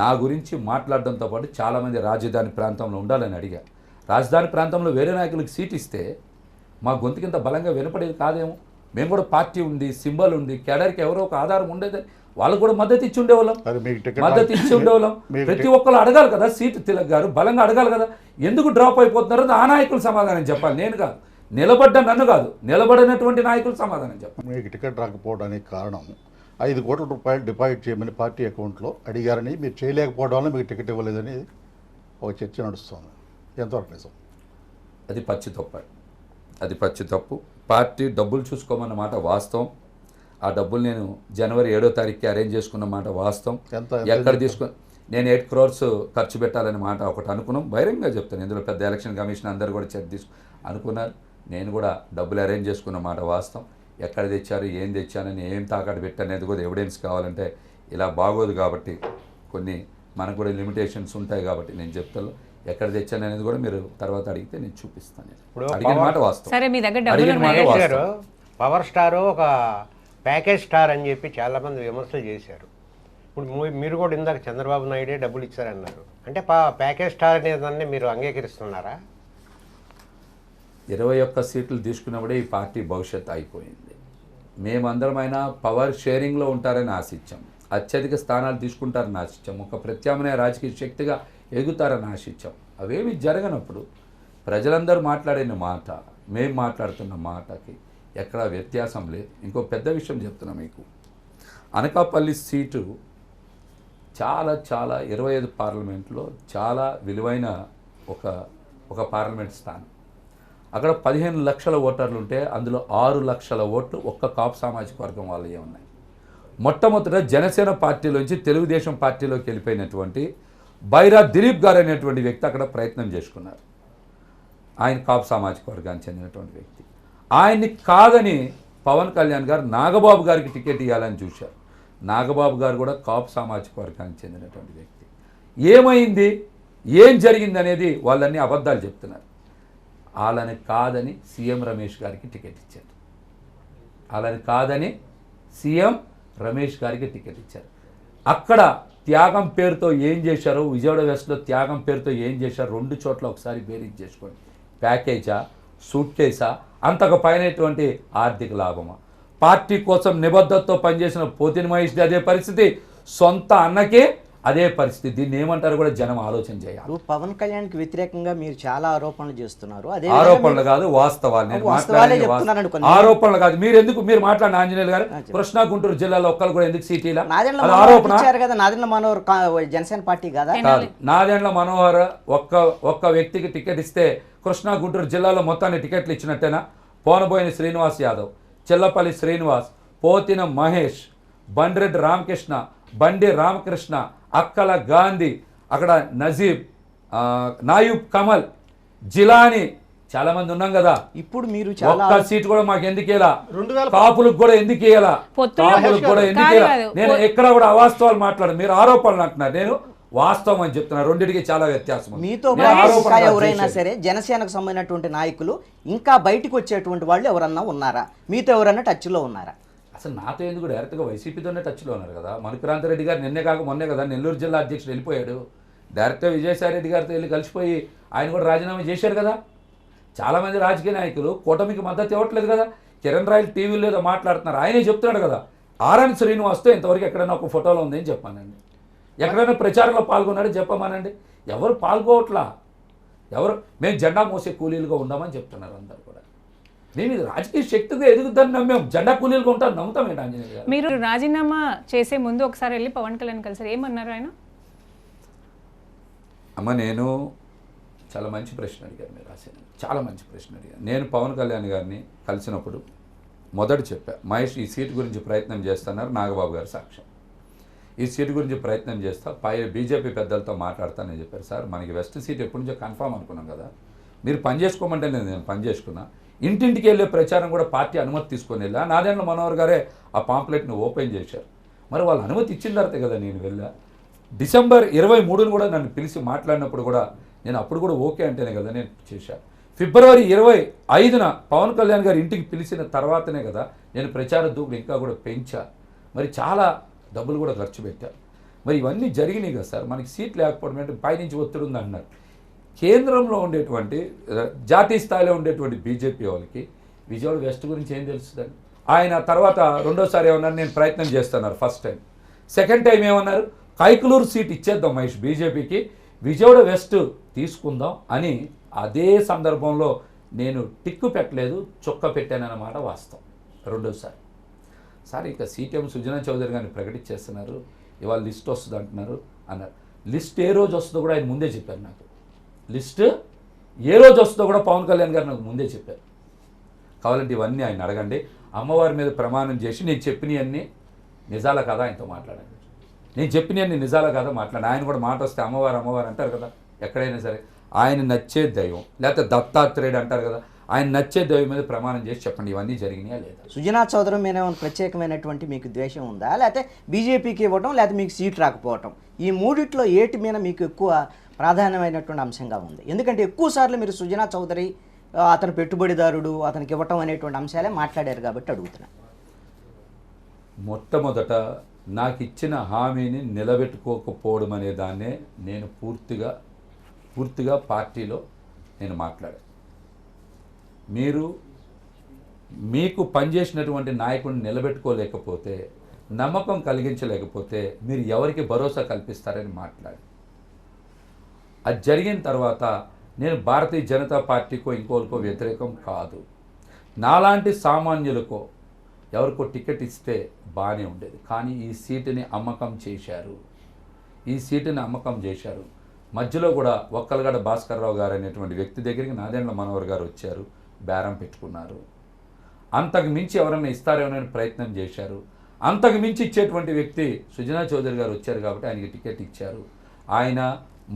నా గురించి మాట్లాడడంతో పాటు చాలామంది రాజధాని ప్రాంతంలో ఉండాలని అడిగారు. రాజధాని ప్రాంతంలో వేరే నాయకులకు సీట్ ఇస్తే మా గొంతుకింత బలంగా వినపడేది కాదేమో. మేము కూడా పార్టీ ఉంది, సింబల్ ఉంది, కేడర్కి ఎవరో ఒక ఆధారం ఉండేదని వాళ్ళకు కూడా మద్దతు ఇచ్చి ఉండేవాళ్ళం. ప్రతి ఒక్కరు అడగాలి కదా సీటు. తిలక్ గారు బలంగా అడగాలి కదా. ఎందుకు డ్రాప్ అయిపోతున్నారో ఆ నాయకులు సమాధానం చెప్పాలి. నేను కాదు, నిలబడ్డ నన్ను కాదు, నిలబడినటువంటి నాయకులు సమాధానం చెప్పాలి. మీకు టికెట్ రాకపోవడానికి కారణం 5 కోట్ల రూపాయలు డిపాజిట్ చేయమని పార్టీ అకౌంట్లో అడిగారని, మీరు చేయలేకపోవడం వల్ల మీకు టికెట్ ఇవ్వలేదని ఒక చర్చ నడుస్తుంది. ఎంతవరకు నిజం? అది పచ్చి తప్పు. పార్టీ డబ్బులు చూసుకోమన్న మాట వాస్తవం. ఆ డబ్బులు నేను జనవరి 7వ తారీఖుకి అరేంజ్ చేసుకున్న మాట వాస్తవం. ఎక్కడ తీసుకుని నేను 8 crores ఖర్చు పెట్టాలనే మాట ఒకటి అనుకున్నాం. బహిరంగంగా చెప్తాను. ఇందులో పెద్ద ఎలక్షన్ కమిషన్ అందరూ కూడా అనుకున్నారు. నేను కూడా డబ్బులు అరేంజ్ చేసుకున్న మాట వాస్తవం. ఎక్కడ తెచ్చారు, ఏం తెచ్చానని, ఏం తాకట్టు పెట్టనేది కూడా ఎవిడెన్స్ కావాలంటే ఇలా బాగోదు. కాబట్టి కొన్ని మనకు కూడా లిమిటేషన్స్ ఉంటాయి. కాబట్టి నేను చెప్తాను ఎక్కడ తెచ్చాను అనేది కూడా మీరు తర్వాత అడిగితే నేను చూపిస్తాను. అడిగిన మాట వాస్తవం. పవర్ స్టార్ ఒక ప్యాకేజ్ స్టార్ అని చెప్పి చాలామంది విమర్శలు చేశారు. ఇప్పుడు మీరు కూడా ఇందాక చంద్రబాబు నాయుడే డబ్బులు ఇచ్చారన్నారు. అంటే ప్యాకేజ్ స్టార్ అనేదాన్ని మీరు అంగీకరిస్తున్నారా? 21 సీట్లు తీసుకున్నప్పుడే ఈ పార్టీ భవిష్యత్తు అయిపోయింది. మేమందరమైనా పవర్ షేరింగ్లో ఉంటారని ఆశించాం. అత్యధిక స్థానాలు తీసుకుంటారని ఆశించాం, ఒక ప్రత్యామ్నాయ రాజకీయ శక్తిగా ఎగుతారని ఆశించాం. అవేమి జరగనప్పుడు ప్రజలందరూ మాట్లాడిన మాట మేము మాట్లాడుతున్న మాటకి ఎక్కడా వ్యత్యాసం లేదు. ఇంకో పెద్ద విషయం చెప్తున్నా మీకు, అనకాపల్లి సీటు చాలా 25 పార్లమెంట్లో చాలా విలువైన ఒక పార్లమెంట్ స్థానం. అక్కడ 15 లక్షల ఓటర్లు ఉంటే అందులో 6 లక్షల ఓట్లు ఒక్క కాపు సామాజిక వర్గం వాళ్ళే ఉన్నాయి. మొట్టమొదట జనసేన పార్టీలోంచి తెలుగుదేశం పార్టీలోకి వెళ్ళిపోయినటువంటి బైరా దిలీప్ గారు అనేటువంటి వ్యక్తి అక్కడ ప్రయత్నం చేసుకున్నారు. ఆయన కాపు సామాజిక వర్గానికి చెందినటువంటి వ్యక్తి. ఆయన్ని కాదని పవన్ కళ్యాణ్ గారు నాగబాబు గారికి టికెట్ ఇవ్వాలని చూశారు. నాగబాబు గారు కూడా కాపు సామాజిక వర్గానికి చెందినటువంటి వ్యక్తి. ఏమైంది, ఏం జరిగింది అనేది వాళ్ళన్నీ అబద్ధాలు చెప్తున్నారు. వాళ్ళని కాదని సీఎం రమేష్ గారికి టికెట్ ఇచ్చారు. వాళ్ళని కాదని సీఎం రమేష్ గారికి టికెట్ ఇచ్చారు. అక్కడ త్యాగం పేరుతో ఏం చేశారో, విజయవాడ వెస్ట్లో త్యాగం పేరుతో ఏం చేశారో 2 చోట్ల ఒకసారి బేరీజ్ చేసుకోండి. ప్యాకేజా, సూట్ కేసా, అంతకు పైనటువంటి ఆర్థిక లాభమా? పార్టీ కోసం నిబద్ధతతో పనిచేసిన పోతిని మహేష్ది అదే పరిస్థితి, సొంత అన్నకే అదే పరిస్థితి. దీన్ని ఏమంటారు కూడా జనం ఆలోచన చేయాలి. పవన్ కళ్యాణ్కి వ్యతిరేకంగా మీరు చాలా ఆరోపణలు చేస్తున్నారు. అదే ఆరోపణలు కాదు, వాస్తవాలు. నేను మాట్లాడే ఆరోపణలు కాదు. మీరు మాట్లాడిన ఆంజనేయులు గారు కృష్ణా గుంటూరు జిల్లాలో ఒక్కరు కూడా ఎందుకు సీట్ ఇలా ఆరోపణ కదా? నాదెండ్ల మనోహర్ జనసేన పార్టీ కదా? కాదు, నాదెండ్ల మనోహర్ ఒక్క వ్యక్తికి టికెట్ ఇస్తే కృష్ణా గుంటూరు జిల్లాలో మొత్తాన్ని టికెట్లు ఇచ్చినట్టేనా? పోనబోయిన శ్రీనివాస్ యాదవ్, చెల్లపల్లి శ్రీనివాస్, పోతిన మహేష్, బండిరెడ్డి రామకృష్ణ, బండి రామకృష్ణ, అక్కల గాంధీ, అక్కడ నజీబ్, నాయూబ్ కమల్, జిలాని, చాలా మంది ఉన్నాం కదా. ఇప్పుడు మీరు ఒక్క సీట్ కూడా మాకు ఎందుకు ఇలా? కాపులకు కూడా ఎందుకు ఇయ్యాలా? కాపులకు కూడా ఎందుకు ఇలా? నేను ఎక్కడ కూడా అవాస్తవాలు మాట్లాడు, మీరు ఆరోపణలు అంటున్నారు, నేను వాస్తవం అని చెప్తున్నా. రెండింటికి చాలా వ్యత్యాసం. మీతో ఎవరైనా సరే జనసేనకు సంబంధించినటువంటి నాయకులు ఇంకా బయటకు వచ్చేటువంటి వాళ్ళు ఎవరన్నా ఉన్నారా? మీతో ఎవరన్నా టచ్లో ఉన్నారా? అసలు నాతో ఎందుకు డైరెక్ట్గా వైసీపీతోనే టచ్లో ఉన్నారు కదా. మణిక్రాంతరెడ్డి గారు నిన్నే కాక మొన్నే కదా నెల్లూరు జిల్లా అధ్యక్షుడు వెళ్ళిపోయాడు. డైరెక్ట్గా విజయసాయి రెడ్డి గారితో వెళ్ళి కలిసిపోయి ఆయన కూడా రాజీనామా చేశారు కదా. చాలామంది రాజకీయ నాయకులు కూటమికి మద్దతు ఇవ్వట్లేదు కదా. కిరణ్ రాయల్ టీవీలో ఏదో మాట్లాడుతున్నారు, ఆయనే చెప్తున్నాడు కదా. ఆర్ఎన్ శ్రీనివాస్తో ఇంతవరకు ఎక్కడైనా ఒక ఫోటోలో ఉందని చెప్పానండి. ఎక్కడైనా ప్రచారంలో పాల్గొన్నాడని చెప్పమానండి. ఎవరు పాల్గొవట్లా. ఎవరు మేము జెండా మోసే కూలీలుగా ఉందామని చెప్తున్నారు అందరు కూడా. మేము ఇది రాజకీయ శక్తిగా ఎదుగుద్దని నమ్మాం, జెండా కూలీలుగా ఉంటాం నమ్ముతాం ఏంటి ఆంజనేయ గారు? మీరు రాజీనామా చేసే ముందు ఒకసారి వెళ్ళి పవన్ కళ్యాణ్ కలిసారు, ఏమన్నారు ఆయన? అమ్మ, నేను చాలా మంచి ప్రశ్న అడిగారు మీరు, రాశాను, చాలా మంచి ప్రశ్న అడిగారు. నేను పవన్ కళ్యాణ్ గారిని కలిసినప్పుడు మొదట చెప్పా, మహేష్ ఈ సీటు గురించి ప్రయత్నం చేస్తున్నారు, నాగబాబు గారు సాక్ష్యం. ఈ సీటు గురించి ప్రయత్నం చేస్తా, బీజేపీ పెద్దలతో మాట్లాడతానని చెప్పారు. సార్ మనకి వెస్ట్ సీట్ ఎప్పటి నుంచో కన్ఫామ్ అనుకున్నాం కదా, మీరు పని చేసుకోమంటే నేను పని చేసుకున్నా. ఇంటింటికి వెళ్ళే ప్రచారం కూడా పార్టీ అనుమతి తీసుకొని వెళ్ళా. నాదెండ్ల మనోహర్ గారే ఆ పాంప్లెట్ని ఓపెన్ చేశారు. మరి వాళ్ళు అనుమతి ఇచ్చిన తర్వాత కదా నేను వెళ్ళా. డిసెంబర్ 23ని కూడా నన్ను పిలిచి మాట్లాడినప్పుడు కూడా నేను అప్పుడు కూడా ఓకే అంటేనే కదా నేను చేశాను. ఫిబ్రవరి 25న పవన్ కళ్యాణ్ గారు ఇంటికి పిలిచిన తర్వాతనే కదా నేను ప్రచార దూకుడు ఇంకా కూడా పెంచా. మరి చాలా డబ్బులు కూడా ఖర్చు పెట్టా. మరి ఇవన్నీ జరిగినాయి కదా సార్. మనకి సీట్ లేకపోవడం అంటే పైనుంచి ఒత్తిడి ఉంది అన్నారు. కేంద్రంలో ఉండేటువంటి జాతీయ స్థాయిలో ఉండేటువంటి బీజేపీ వాళ్ళకి విజయవాడ వెస్ట్ గురించి ఏం తెలుస్తుందండి? ఆయన తర్వాత రెండోసారి ఏమన్నారు, నేను ప్రయత్నం చేస్తున్నారు ఫస్ట్ టైం. సెకండ్ టైం ఏమన్నారు, కైకలూరు సీట్ ఇచ్చేద్దాం మహేష్ బీజేపీకి, విజయవాడ వెస్ట్ తీసుకుందాం అని అదే సందర్భంలో నేను టిక్కు పెట్టలేదు, చొక్క పెట్టానన్నమాట వాస్తవం. రెండోసారి సార్ ఇక సీఎం సుజనా చౌదరి గారిని ప్రకటించేస్తున్నారు, ఇవాళ లిస్ట్ వస్తుంది అంటున్నారు అన్నారు. లిస్ట్ ఏ రోజు వస్తుందో కూడా ఆయన ముందే చెప్పారు నాకు. లిస్ట్ ఏ రోజు వస్తుందో కూడా పవన్ కళ్యాణ్ గారు నాకు ముందే చెప్పారు. కావాలంటే ఇవన్నీ ఆయన అడగండి. అమ్మవారి మీద ప్రమాణం చేసి నేను చెప్పినవన్నీ నిజాల కదా ఆయనతో మాట్లాడండి. నేను చెప్పినవన్నీ నిజాల కదా మాట్లాడి. ఆయన కూడా మాట వస్తే అమ్మవారు అమ్మవారు అంటారు కదా ఎక్కడైనా సరే. ఆయన నచ్చే దైవం, లేకపోతే దత్తాత్రేయుడు అంటారు కదా, ఆయన నచ్చే దైవం మీద ప్రమాణం చేసి చెప్పండి ఇవన్నీ జరిగినాయా లేదా. సుజనా చౌదరి మీద ఏమైనా ప్రత్యేకమైనటువంటి మీకు ద్వేషం ఉందా, లేకపోతే బీజేపీకి ఇవ్వడం, లేకపోతే మీకు సీట్ రాకపోవటం, ఈ మూడిట్లో ఏటి మీద మీకు ఎక్కువ ప్రాధాన్యమైనటువంటి అంశంగా ఉంది? ఎందుకంటే ఎక్కువ సార్లు మీరు సుజనా చౌదరి అతను పెట్టుబడిదారుడు, అతనికి ఇవ్వటం అనేటువంటి అంశాలే మాట్లాడారు కాబట్టి అడుగుతున్నా. మొట్టమొదట నాకు ఇచ్చిన హామీని నిలబెట్టుకోకపోవడం అనే దాన్నే నేను పూర్తిగా పార్టీలో నేను మాట్లాడాను. మీకు పనిచేసినటువంటి నాయకుడిని నిలబెట్టుకోలేకపోతే నమ్మకం కలిగించలేకపోతే మీరు ఎవరికి భరోసా కల్పిస్తారని మాట్లాడి, అది జరిగిన తర్వాత నేను భారతీయ జనతా పార్టీకో ఇంకోరికో వ్యతిరేకం కాదు. నాలాంటి సామాన్యులకో ఎవరికో టికెట్ ఇస్తే బాగానే ఉండేది. కానీ ఈ సీటుని అమ్మకం చేశారు, ఈ సీటుని అమ్మకం చేశారు. మధ్యలో కూడా ఒక్కలగడ భాస్కర్రావు గారు అనేటువంటి వ్యక్తి దగ్గరికి నాదెండ్ల మనోహర్ గారు వచ్చారు, బేరం పెట్టుకున్నారు. అంతకు మించి ఎవరైనా ఇస్తారేమోనని ప్రయత్నం చేశారు. అంతకు మించి ఇచ్చేటువంటి వ్యక్తి సుజనా చౌదరి గారు వచ్చారు కాబట్టి ఆయనకి టికెట్ ఇచ్చారు. ఆయన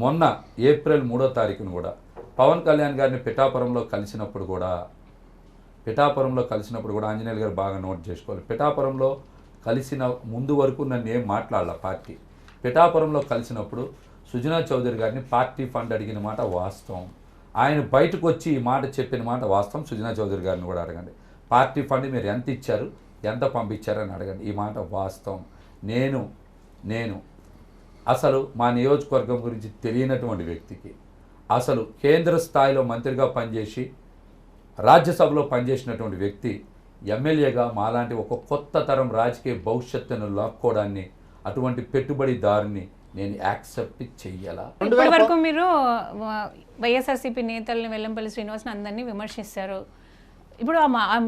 మొన్న ఏప్రిల్ 3వ తారీఖున కూడా పవన్ కళ్యాణ్ గారిని పిఠాపురంలో కలిసినప్పుడు కూడా ఆంజనేయులు గారు బాగా నోట్ చేసుకోవాలి. పిఠాపురంలో కలిసిన ముందు వరకు నన్ను ఏం మాట్లాడాల పార్టీ. పిఠాపురంలో కలిసినప్పుడు సుజనా చౌదరి గారిని పార్టీ ఫండ్ అడిగిన మాట వాస్తవం. ఆయన బయటకు వచ్చి ఈ మాట చెప్పిన మాట వాస్తవం. సుజనా చౌదరి గారిని కూడా అడగండి, పార్టీ ఫండ్ మీరు ఎంత ఇచ్చారు, ఎంత పంపించారని అడగండి. ఈ మాట వాస్తవం. నేను అసలు మా నియోజకవర్గం గురించి తెలియనటువంటి వ్యక్తికి, అసలు కేంద్ర స్థాయిలో మంత్రిగా పనిచేసి రాజ్యసభలో పనిచేసినటువంటి వ్యక్తి ఎమ్మెల్యేగా మాలాంటి ఒక కొత్త తరం రాజకీయ భవిష్యత్తును లాక్కోవడాన్ని, అటువంటి పెట్టుబడిదారుని నేను యాక్సెప్ట్ చెయ్యాలా? ఇప్పటి వరకు మీరు వైఎస్ఆర్సీపీ నేతల్ని, వెల్లంపల్లి శ్రీనివాస్ని అందరినీ విమర్శిస్తారు. ఇప్పుడు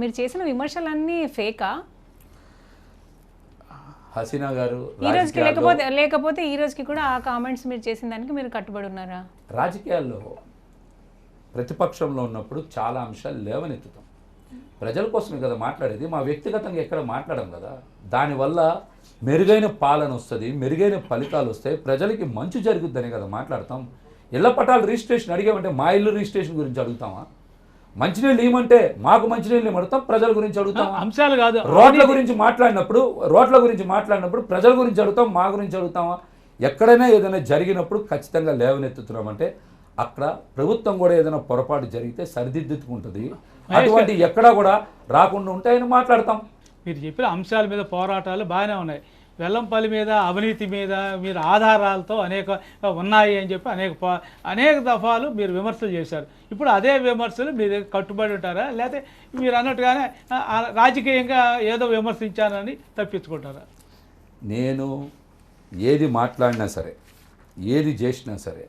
మీరు చేసిన విమర్శలన్నీ ఫేకా? హసీనా గారు ఈ రోజుకి లేకపోతే ఈ రోజుకి కూడా ఆ కామెంట్స్ మీరు చేసిన దానికి మీరు కట్టుబడి ఉన్నారా? రాజకీయాల్లో ప్రతిపక్షంలో ఉన్నప్పుడు చాలా అంశాలు లేవనెత్తుతాం. ప్రజల కోసమే కదా మాట్లాడేది, మా వ్యక్తిగతంగా ఎక్కడ మాట్లాడడం కదా. దానివల్ల మెరుగైన పాలన వస్తుంది, మెరుగైన ఫలితాలు వస్తాయి, ప్రజలకి మంచి జరుగుద్దని కదా మాట్లాడతాం. ఇళ్ల పట్టాలు రిజిస్ట్రేషన్ అడిగామంటే మా ఇల్లు రిజిస్ట్రేషన్ గురించి అడుగుతామా? మంచినీళ్ళు ఇవ్వమంటే మాకు మంచినీళ్ళు అడుగుతాం, ప్రజల గురించి అడుగుతాం. అంశాలు కాదు, రోడ్ల గురించి మాట్లాడినప్పుడు ప్రజల గురించి అడుగుతాం, మా గురించి అడుగుతామా? ఎక్కడైనా ఏదైనా జరిగినప్పుడు ఖచ్చితంగా లేవనెత్తుతున్నామంటే అక్కడ ప్రభుత్వం కూడా ఏదైనా పొరపాటు జరిగితే సరిదిద్దుకుంటుంది. అటువంటి ఎక్కడా కూడా రాకుండా ఉంటాయని మాట్లాడతాం. మీరు చెప్పిన అంశాల మీద పోరాటాలు బాగానే ఉన్నాయి. వెల్లంపల్లి మీద, అవినీతి మీద మీరు ఆధారాలతో అనేక ఉన్నాయి అని చెప్పి అనేక దఫాలు మీరు విమర్శలు చేశారు. ఇప్పుడు అదే విమర్శలు మీరు కట్టుబడి ఉంటారా, లేకపోతే మీరు అన్నట్టుగానే రాజకీయంగా ఏదో విమర్శించానని తప్పించుకుంటారా? నేను ఏది మాట్లాడినా సరే, ఏది చేసినా సరే,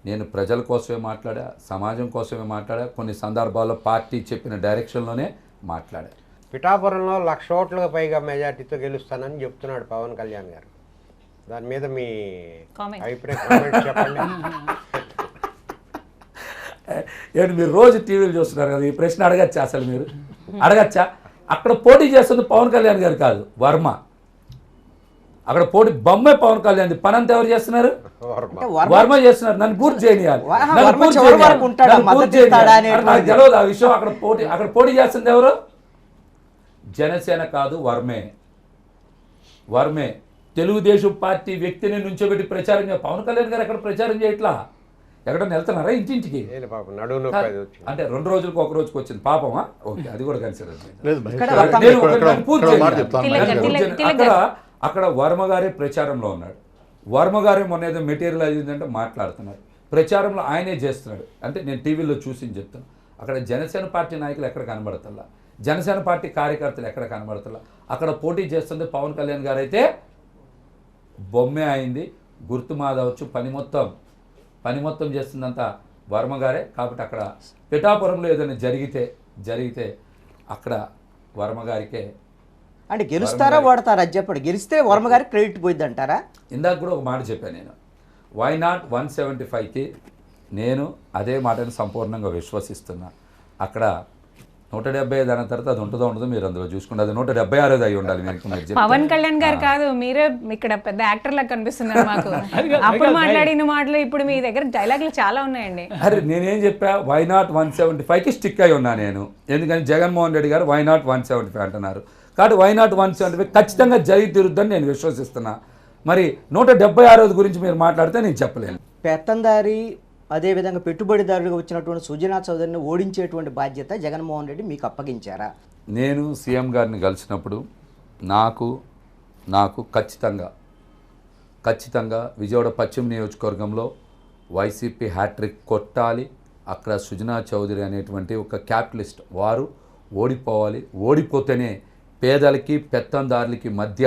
నేను ప్రజల కోసమే మాట్లాడా, సమాజం కోసమే మాట్లాడా, కొన్ని సందర్భాల్లో పార్టీ చెప్పిన డైరెక్షన్లోనే మాట్లాడా. పిఠాపురంలో 1,00,000 ఓట్లకు పైగా మెజార్టీతో గెలుస్తానని చెప్తున్నాడు పవన్ కళ్యాణ్ గారు. దాని మీద మీ అభిప్రాయం కామెంట్ చెప్పండి. ఏంటి మీరు రోజు టీవీలు చూస్తున్నారు కదా, ఈ ప్రశ్న అడగచ్చా? అసలు మీరు అడగచ్చా? అక్కడ పోటీ చేస్తుంది పవన్ కళ్యాణ్ గారు కాదు, వర్మ. అక్కడ పోటీ బొమ్మే పవన్ కళ్యాణ్. పని అంతా ఎవరు చేస్తున్నారు? వర్మ చేస్తున్నారు. నన్ను పూర్తి చేయనియాలి, నాకు తెలియదు ఆ విషయం. అక్కడ పోటీ చేస్తుంది ఎవరు? జనసేన కాదు, వర్మే. తెలుగుదేశం పార్టీ వ్యక్తిని నుంచోబెట్టి ప్రచారం పవన్ కళ్యాణ్ గారు ఎక్కడ ప్రచారం చేయట్లా? ఎక్కడన్నా వెళ్తున్నారా ఇంటింటికి? అంటే 2 రోజులకు 1 రోజుకి వచ్చింది పాపమా? ఓకే, అది కూడా కన్సిడర్. అక్కడ వర్మ గారే ప్రచారంలో ఉన్నాడు. వర్మ గారే మొన్న ఏదో మెటీరియల్ అయిందంటే మాట్లాడుతున్నారు. ప్రచారంలో ఆయనే చేస్తున్నాడు. అంటే నేను టీవీలో చూసి చెప్తాను. అక్కడ జనసేన పార్టీ నాయకులు ఎక్కడ కనబడతల్లా, జనసేన పార్టీ కార్యకర్తలు ఎక్కడ కనబడతల్లా. అక్కడ పోటీ చేస్తుంది పవన్ కళ్యాణ్ గారు అయితే బొమ్మే అయింది. గుర్తు మాదవచ్చు, పని మొత్తం చేస్తుందంతా వర్మ గారే. కాబట్టి అక్కడ పిఠాపురంలో ఏదైనా జరిగితే అక్కడ వర్మ గారికే. అంటే గెలుస్తారా ఓడతారా చెప్పండి. గెలిస్తే వర్మ గారికి క్రెడిట్ పోయింది అంటారా? ఇందాక కూడా ఒక మాట చెప్పాను నేను, వై నాట్ 175కి నేను అదే మాటని సంపూర్ణంగా విశ్వసిస్తున్నా. అక్కడ 175 అన్న తర్వాత అది ఉంటుందో ఉండదో మీరు అందులో చూసుకుంటే అది 176 అయి ఉండాలి. పవన్ కళ్యాణ్ గారు కాదు, మీరే ఇక్కడ పెద్ద యాక్టర్ లాగా కనిపిస్తున్నారు మాకు. అప్పుడు మాట్లాడిన మాటలు ఇప్పుడు మీ దగ్గర డైలాగులు చాలా ఉన్నాయండి. అరే నేనేం చెప్పా, వై నాట్ 175కి స్టిక్ అయి ఉన్నా నేను. ఎందుకని జగన్మోహన్ రెడ్డి గారు వై నాట్ 175 అంటున్నారు. కాబట్టి వై నాట్ 175 ఖచ్చితంగా జరిగి తీరుద్దని నేను విశ్వసిస్తున్నా. మరి 176 గురించి మీరు మాట్లాడితే నేను చెప్పలేను. పెత్తందారి అదేవిధంగా పెట్టుబడిదారులుగా వచ్చినటువంటి సుజనా చౌదరిని ఓడించేటువంటి బాధ్యత జగన్మోహన్ రెడ్డి మీకు అప్పగించారా? నేను సీఎం గారిని కలిసినప్పుడు నాకు ఖచ్చితంగా విజయవాడ పశ్చిమ నియోజకవర్గంలో వైసీపీ హ్యాట్రిక్ కొట్టాలి. అక్కడ సుజనా చౌదరి అనేటువంటి ఒక క్యాపిటలిస్ట్ వారు ఓడిపోవాలి. ఓడిపోతేనే పేదలకి పెత్తందారులకి మధ్య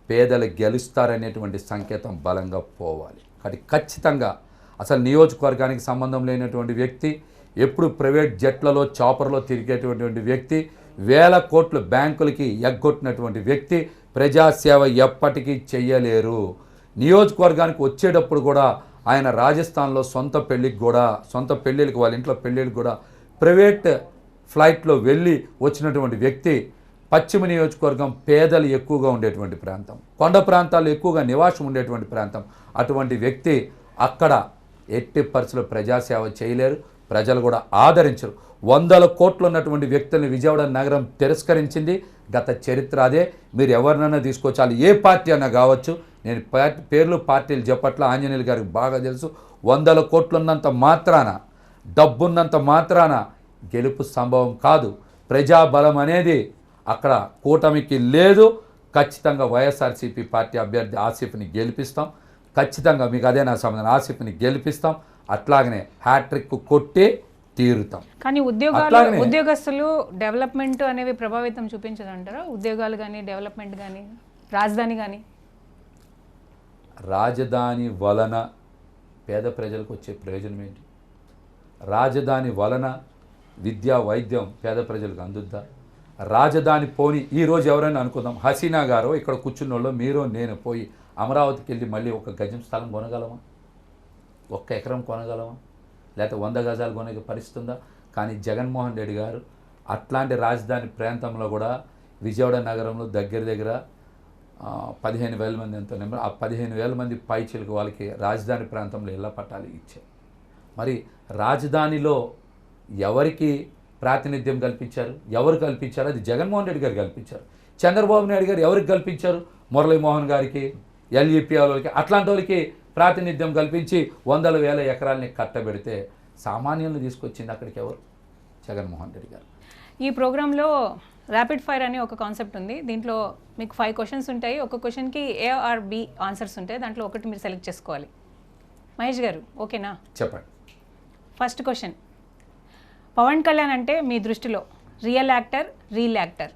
పేదలు గెలుస్తారనేటువంటి సంకేతం బలంగా పోవాలి. కాబట్టి ఖచ్చితంగా అసలు నియోజకవర్గానికి సంబంధం లేనటువంటి వ్యక్తి, ఎప్పుడు ప్రైవేట్ జట్లలో చాపర్లో తిరిగేటువంటి వ్యక్తి, వేల కోట్లు బ్యాంకులకి ఎగ్గొట్టినటువంటి వ్యక్తి ప్రజాసేవ ఎప్పటికీ చెయ్యలేరు. నియోజకవర్గానికి వచ్చేటప్పుడు కూడా ఆయన రాజస్థాన్లో సొంత పెళ్ళిళ్ళకి వాళ్ళ ఇంట్లో పెళ్ళిళ్ళకి కూడా ప్రైవేట్ ఫ్లైట్లో వెళ్ళి వచ్చినటువంటి వ్యక్తి. పశ్చిమ నియోజకవర్గం పేదలు ఎక్కువగా ఉండేటువంటి ప్రాంతం, కొండ ప్రాంతాల్లో ఎక్కువగా నివాసం ఉండేటువంటి ప్రాంతం. అటువంటి వ్యక్తి అక్కడ ఎట్టి పరిస్థితుల్లో ప్రజాసేవ చేయలేరు, ప్రజలు కూడా ఆదరించరు. 100 కోట్లు ఉన్నటువంటి వ్యక్తుల్ని విజయవాడ నగరం తిరస్కరించింది. గత చరిత్ర అదే. మీరు ఎవరినైనా తీసుకొచ్చాలి, ఏ పార్టీ అన్నా కావచ్చు. నేను పేర్లు పార్టీలు చెప్పట్ల, ఆంజనేయులు గారికి బాగా తెలుసు. 100 కోట్లు ఉన్నంత మాత్రాన, డబ్బున్నంత మాత్రాన గెలుపు సంభవం కాదు. ప్రజాబలం అనేది అక్కడ కూటమికి లేదు. ఖచ్చితంగా వైఎస్ఆర్సీపీ పార్టీ అభ్యర్థి ఆసిఫ్ని గెలిపిస్తాం. ఖచ్చితంగా మీకు అదే నా సంబంధం, ఆసిఫ్ని గెలిపిస్తాం. అట్లాగనే హ్యాట్రిక్ కొట్టే తీరుతాం. కానీ ఉద్యోగస్తులు డెవలప్మెంట్ అనేవి ప్రభావితం చూపించదంటారా? ఉద్యోగాలు కానీ, డెవలప్మెంట్ కానీ, రాజధాని కానీ? రాజధాని వలన పేద ప్రజలకు వచ్చే ప్రయోజనం ఏంటి? రాజధాని వలన విద్యా వైద్యం పేద ప్రజలకు అందుద్దా? రాజధాని పోని ఈరోజు ఎవరైనా అనుకుందాం, హసీనా గారు ఇక్కడ కూర్చున్న వాళ్ళు, మీరు నేను పోయి అమరావతికి వెళ్ళి మళ్ళీ 1 గజం స్థలం కొనగలమా? 1 ఎకరం కొనగలమా? లేకపోతే 100 గజాలు కొనే పరిస్థితి ఉందా? కానీ జగన్మోహన్ రెడ్డి గారు అట్లాంటి రాజధాని ప్రాంతంలో కూడా విజయవాడ నగరంలో దగ్గర 15,000 మంది ఎంతో నెంబర్, ఆ 15,000 మంది పైచిలకు వాళ్ళకి రాజధాని ప్రాంతంలో ఇళ్ల పట్టాలు ఇచ్చారు. మరి రాజధానిలో ఎవరికి ప్రాతినిధ్యం కల్పించారు? ఎవరు కల్పించారు? అది జగన్మోహన్ రెడ్డి గారు కల్పించారు. చంద్రబాబు నాయుడు గారు ఎవరికి కల్పించారు? మురళీమోహన్ గారికి, ఎల్ఈపీ వాళ్ళకి, అట్లాంటి వాళ్ళకి ప్రాతినిధ్యం కల్పించి 100,000 ఎకరాలని కట్టబెడితే సామాన్యులను తీసుకొచ్చింది అక్కడికి ఎవరు? జగన్మోహన్ రెడ్డి గారు. ఈ ప్రోగ్రాంలో ర్యాపిడ్ ఫైర్ అని ఒక కాన్సెప్ట్ ఉంది. దీంట్లో మీకు 5 క్వశ్చన్స్ ఉంటాయి. ఒక క్వశ్చన్కి ఏ ఆర్ బి ఆన్సర్స్ ఉంటాయి. దాంట్లో ఒకటి మీరు సెలెక్ట్ చేసుకోవాలి. మహేష్ గారు ఓకేనా? చెప్పండి. ఫస్ట్ క్వశ్చన్, పవన్ కళ్యాణ్ అంటే మీ దృష్టిలో real actor, reel actor?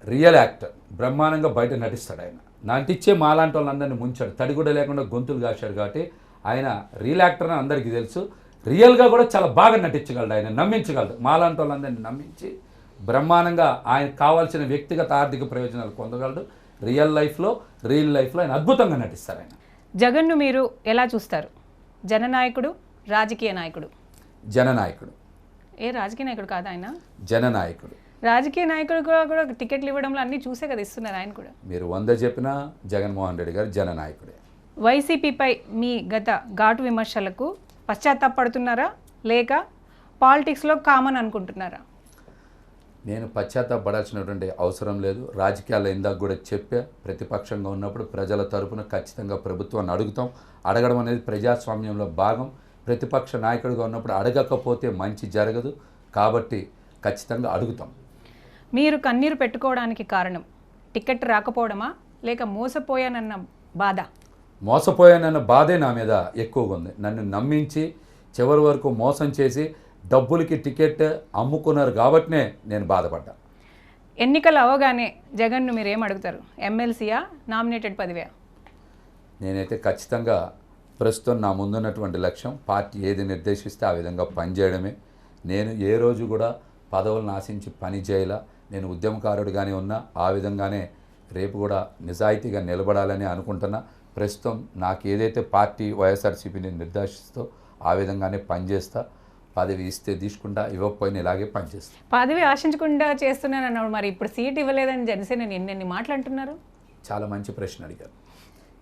Real actor. బ్రహ్మాండంగా బయట నటిస్తాడు ఆయన. నటించే మాలాంటి వాళ్ళందరినీ ముంచాడు, తడిగుడ్డ లేకుండా గొంతులు కాశాడు. కాబట్టి ఆయన రియల్ యాక్టర్ అని అందరికీ తెలుసు. రియల్గా కూడా చాలా బాగా నటించగలడు, ఆయన నమ్మించగలడు. మాలాంటి వాళ్ళందరినీ నమ్మించి బ్రహ్మాండంగా ఆయన కావాల్సిన వ్యక్తిగత ఆర్థిక ప్రయోజనాలు పొందగలడు. రియల్ లైఫ్లో ఆయన అద్భుతంగా నటిస్తారు. ఆయన జగన్ను మీరు ఎలా చూస్తారు? జననాయకుడు, రాజకీయ నాయకుడు? జననాయకుడు. ఏ రాజకీయ నాయకుడు కాదు ఆయన? జననాయకుడు. రాజకీయ నాయకుడు కూడా టికెట్లు ఇవ్వడంలో అన్నీ చూసే కదా ఇస్తున్నారు ఆయన కూడా. మీరు 100 చెప్పినా జగన్మోహన్ రెడ్డి గారు జననాయకుడే. వైసీపీపై మీ గత ఘాటు విమర్శలకు పశ్చాత్తాపడుతున్నారా, లేక పాలిటిక్స్లో కామన్ అనుకుంటున్నారా? నేను పశ్చాత్తాపడాల్సినటువంటి అవసరం లేదు. రాజకీయాల్లో ఇందాక కూడా చెప్పా, ప్రతిపక్షంగా ఉన్నప్పుడు ప్రజల తరపున ఖచ్చితంగా ప్రభుత్వాన్ని అడుగుతాం. అడగడం అనేది ప్రజాస్వామ్యంలో భాగం. ప్రతిపక్ష నాయకుడిగా ఉన్నప్పుడు అడగకపోతే మంచి జరగదు. కాబట్టి ఖచ్చితంగా అడుగుతాం. మీరు కన్నీరు పెట్టుకోవడానికి కారణం టికెట్ రాకపోవడమా, లేక మోసపోయానన్న బాధ? మోసపోయానన్న బాధే నా మీద ఎక్కువగా ఉంది. నన్ను నమ్మించి చివరి వరకు మోసం చేసి డబ్బులకి టికెట్ అమ్ముకున్నారు కాబట్టినే నేను బాధపడ్డా. ఎన్నికలు అవగానే జగన్ను మీరు ఏం అడుగుతారు? ఎమ్మెల్సీయా, నామినేటెడ్ పదవియా? నేనైతే ఖచ్చితంగా ప్రస్తుతం నా ముందున్నటువంటి లక్ష్యం పార్టీ ఏది నిర్దేశిస్తే ఆ విధంగా పనిచేయడమే. నేను ఏ రోజు కూడా పదవులను ఆశించి పని చేయాల. నేను ఉద్యమకారుడిగానే ఉన్నా, ఆ విధంగానే రేపు కూడా నిజాయితీగా నిలబడాలని అనుకుంటున్నా. ప్రస్తుతం నాకు ఏదైతే పార్టీ వైఎస్ఆర్సీపీని నిర్దేశిస్తో ఆ విధంగానే పనిచేస్తా. పదవి ఇస్తే తీసుకుంటా, ఇవ్వకపోయినా ఇలాగే పనిచేస్తా. పదవి ఆశించకుండా చేస్తున్నానన్నాడు, మరి ఇప్పుడు సీట్ ఇవ్వలేదని జనసేన ఎన్ని మాట్లాడుతున్నారు? చాలా మంచి ప్రశ్న అడిగారు.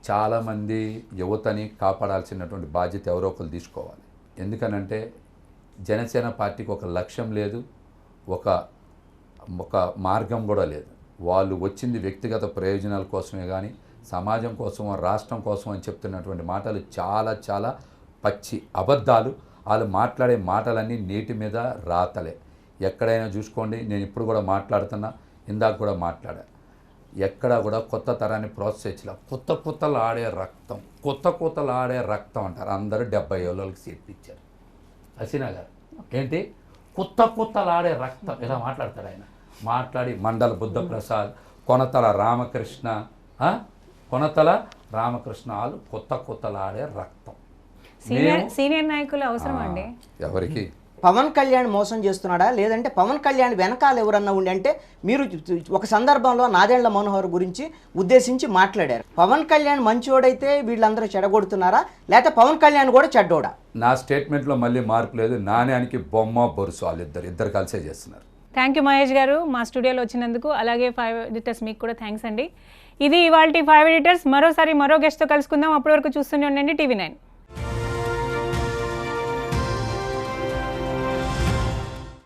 చాలామంది యువతని కాపాడాల్సినటువంటి బాధ్యత ఎవరో ఒకరు తీసుకోవాలి. ఎందుకనంటే జనసేన పార్టీకి ఒక లక్ష్యం లేదు, ఒక మార్గం కూడా లేదు. వాళ్ళు వచ్చింది వ్యక్తిగత ప్రయోజనాల కోసమే కానీ సమాజం కోసం, రాష్ట్రం కోసం అని చెప్తున్నటువంటి మాటలు చాలా పచ్చి అబద్ధాలు. వాళ్ళు మాట్లాడే మాటలన్నీ నీటి మీద రాతలే. ఎక్కడైనా చూసుకోండి, నేను ఇప్పుడు కూడా మాట్లాడుతున్నా, ఇందాక కూడా మాట్లాడా. ఎక్కడా కూడా కొత్త తరాన్ని ప్రోత్సహించలే. కూతలు ఆడే రక్తం అంటారు. అందరూ 70 ఏళ్ళకి సీట్లు ఇచ్చారు. హసీనా గారు ఏంటి కూతలు ఆడే రక్తం ఇలా మాట్లాడతాడు ఆయన. మాట్లాడి మండల బుద్ధ ప్రసాద్, కొనతల రామకృష్ణ కొనతల రామకృష్ణ వాళ్ళు కొత్తలాడే రక్తం. సీనియర్ నాయకులు అవసరం అండి. ఎవరికి పవన్ కళ్యాణ్ మోసం చేస్తున్నాడా లేదంటే పవన్ కళ్యాణ్ వెనకాల ఎవరన్నా ఉండి అంటే మీరు ఒక సందర్భంలో నాదెండ్ల మనోహర్ గురించి ఉద్దేశించి మాట్లాడారు. పవన్ కళ్యాణ్ మంచోడైతే వీళ్ళందరూ చెడగొడుతున్నారా లేకపోతే పవన్ కళ్యాణ్ కూడా చెడ్డోడా? నా స్టేట్మెంట్లో మళ్ళీ మార్పు లేదు. నాణ్యానికి బొమ్మ బొరుసు వాళ్ళిద్దరు కలిసే చేస్తున్నారు. థ్యాంక్ యూ మహేష్ గారు మా స్టూడియోలో వచ్చినందుకు. అలాగే 5 ఎడిటర్స్ మీకు కూడా థ్యాంక్స్ అండి. ఇది ఇవాల్టి 5 ఎడిటర్స్. మరోసారి మరో గెస్ట్తో కలుసుకుందాం. అప్పటి వరకు చూస్తూనే ఉండండి TV9.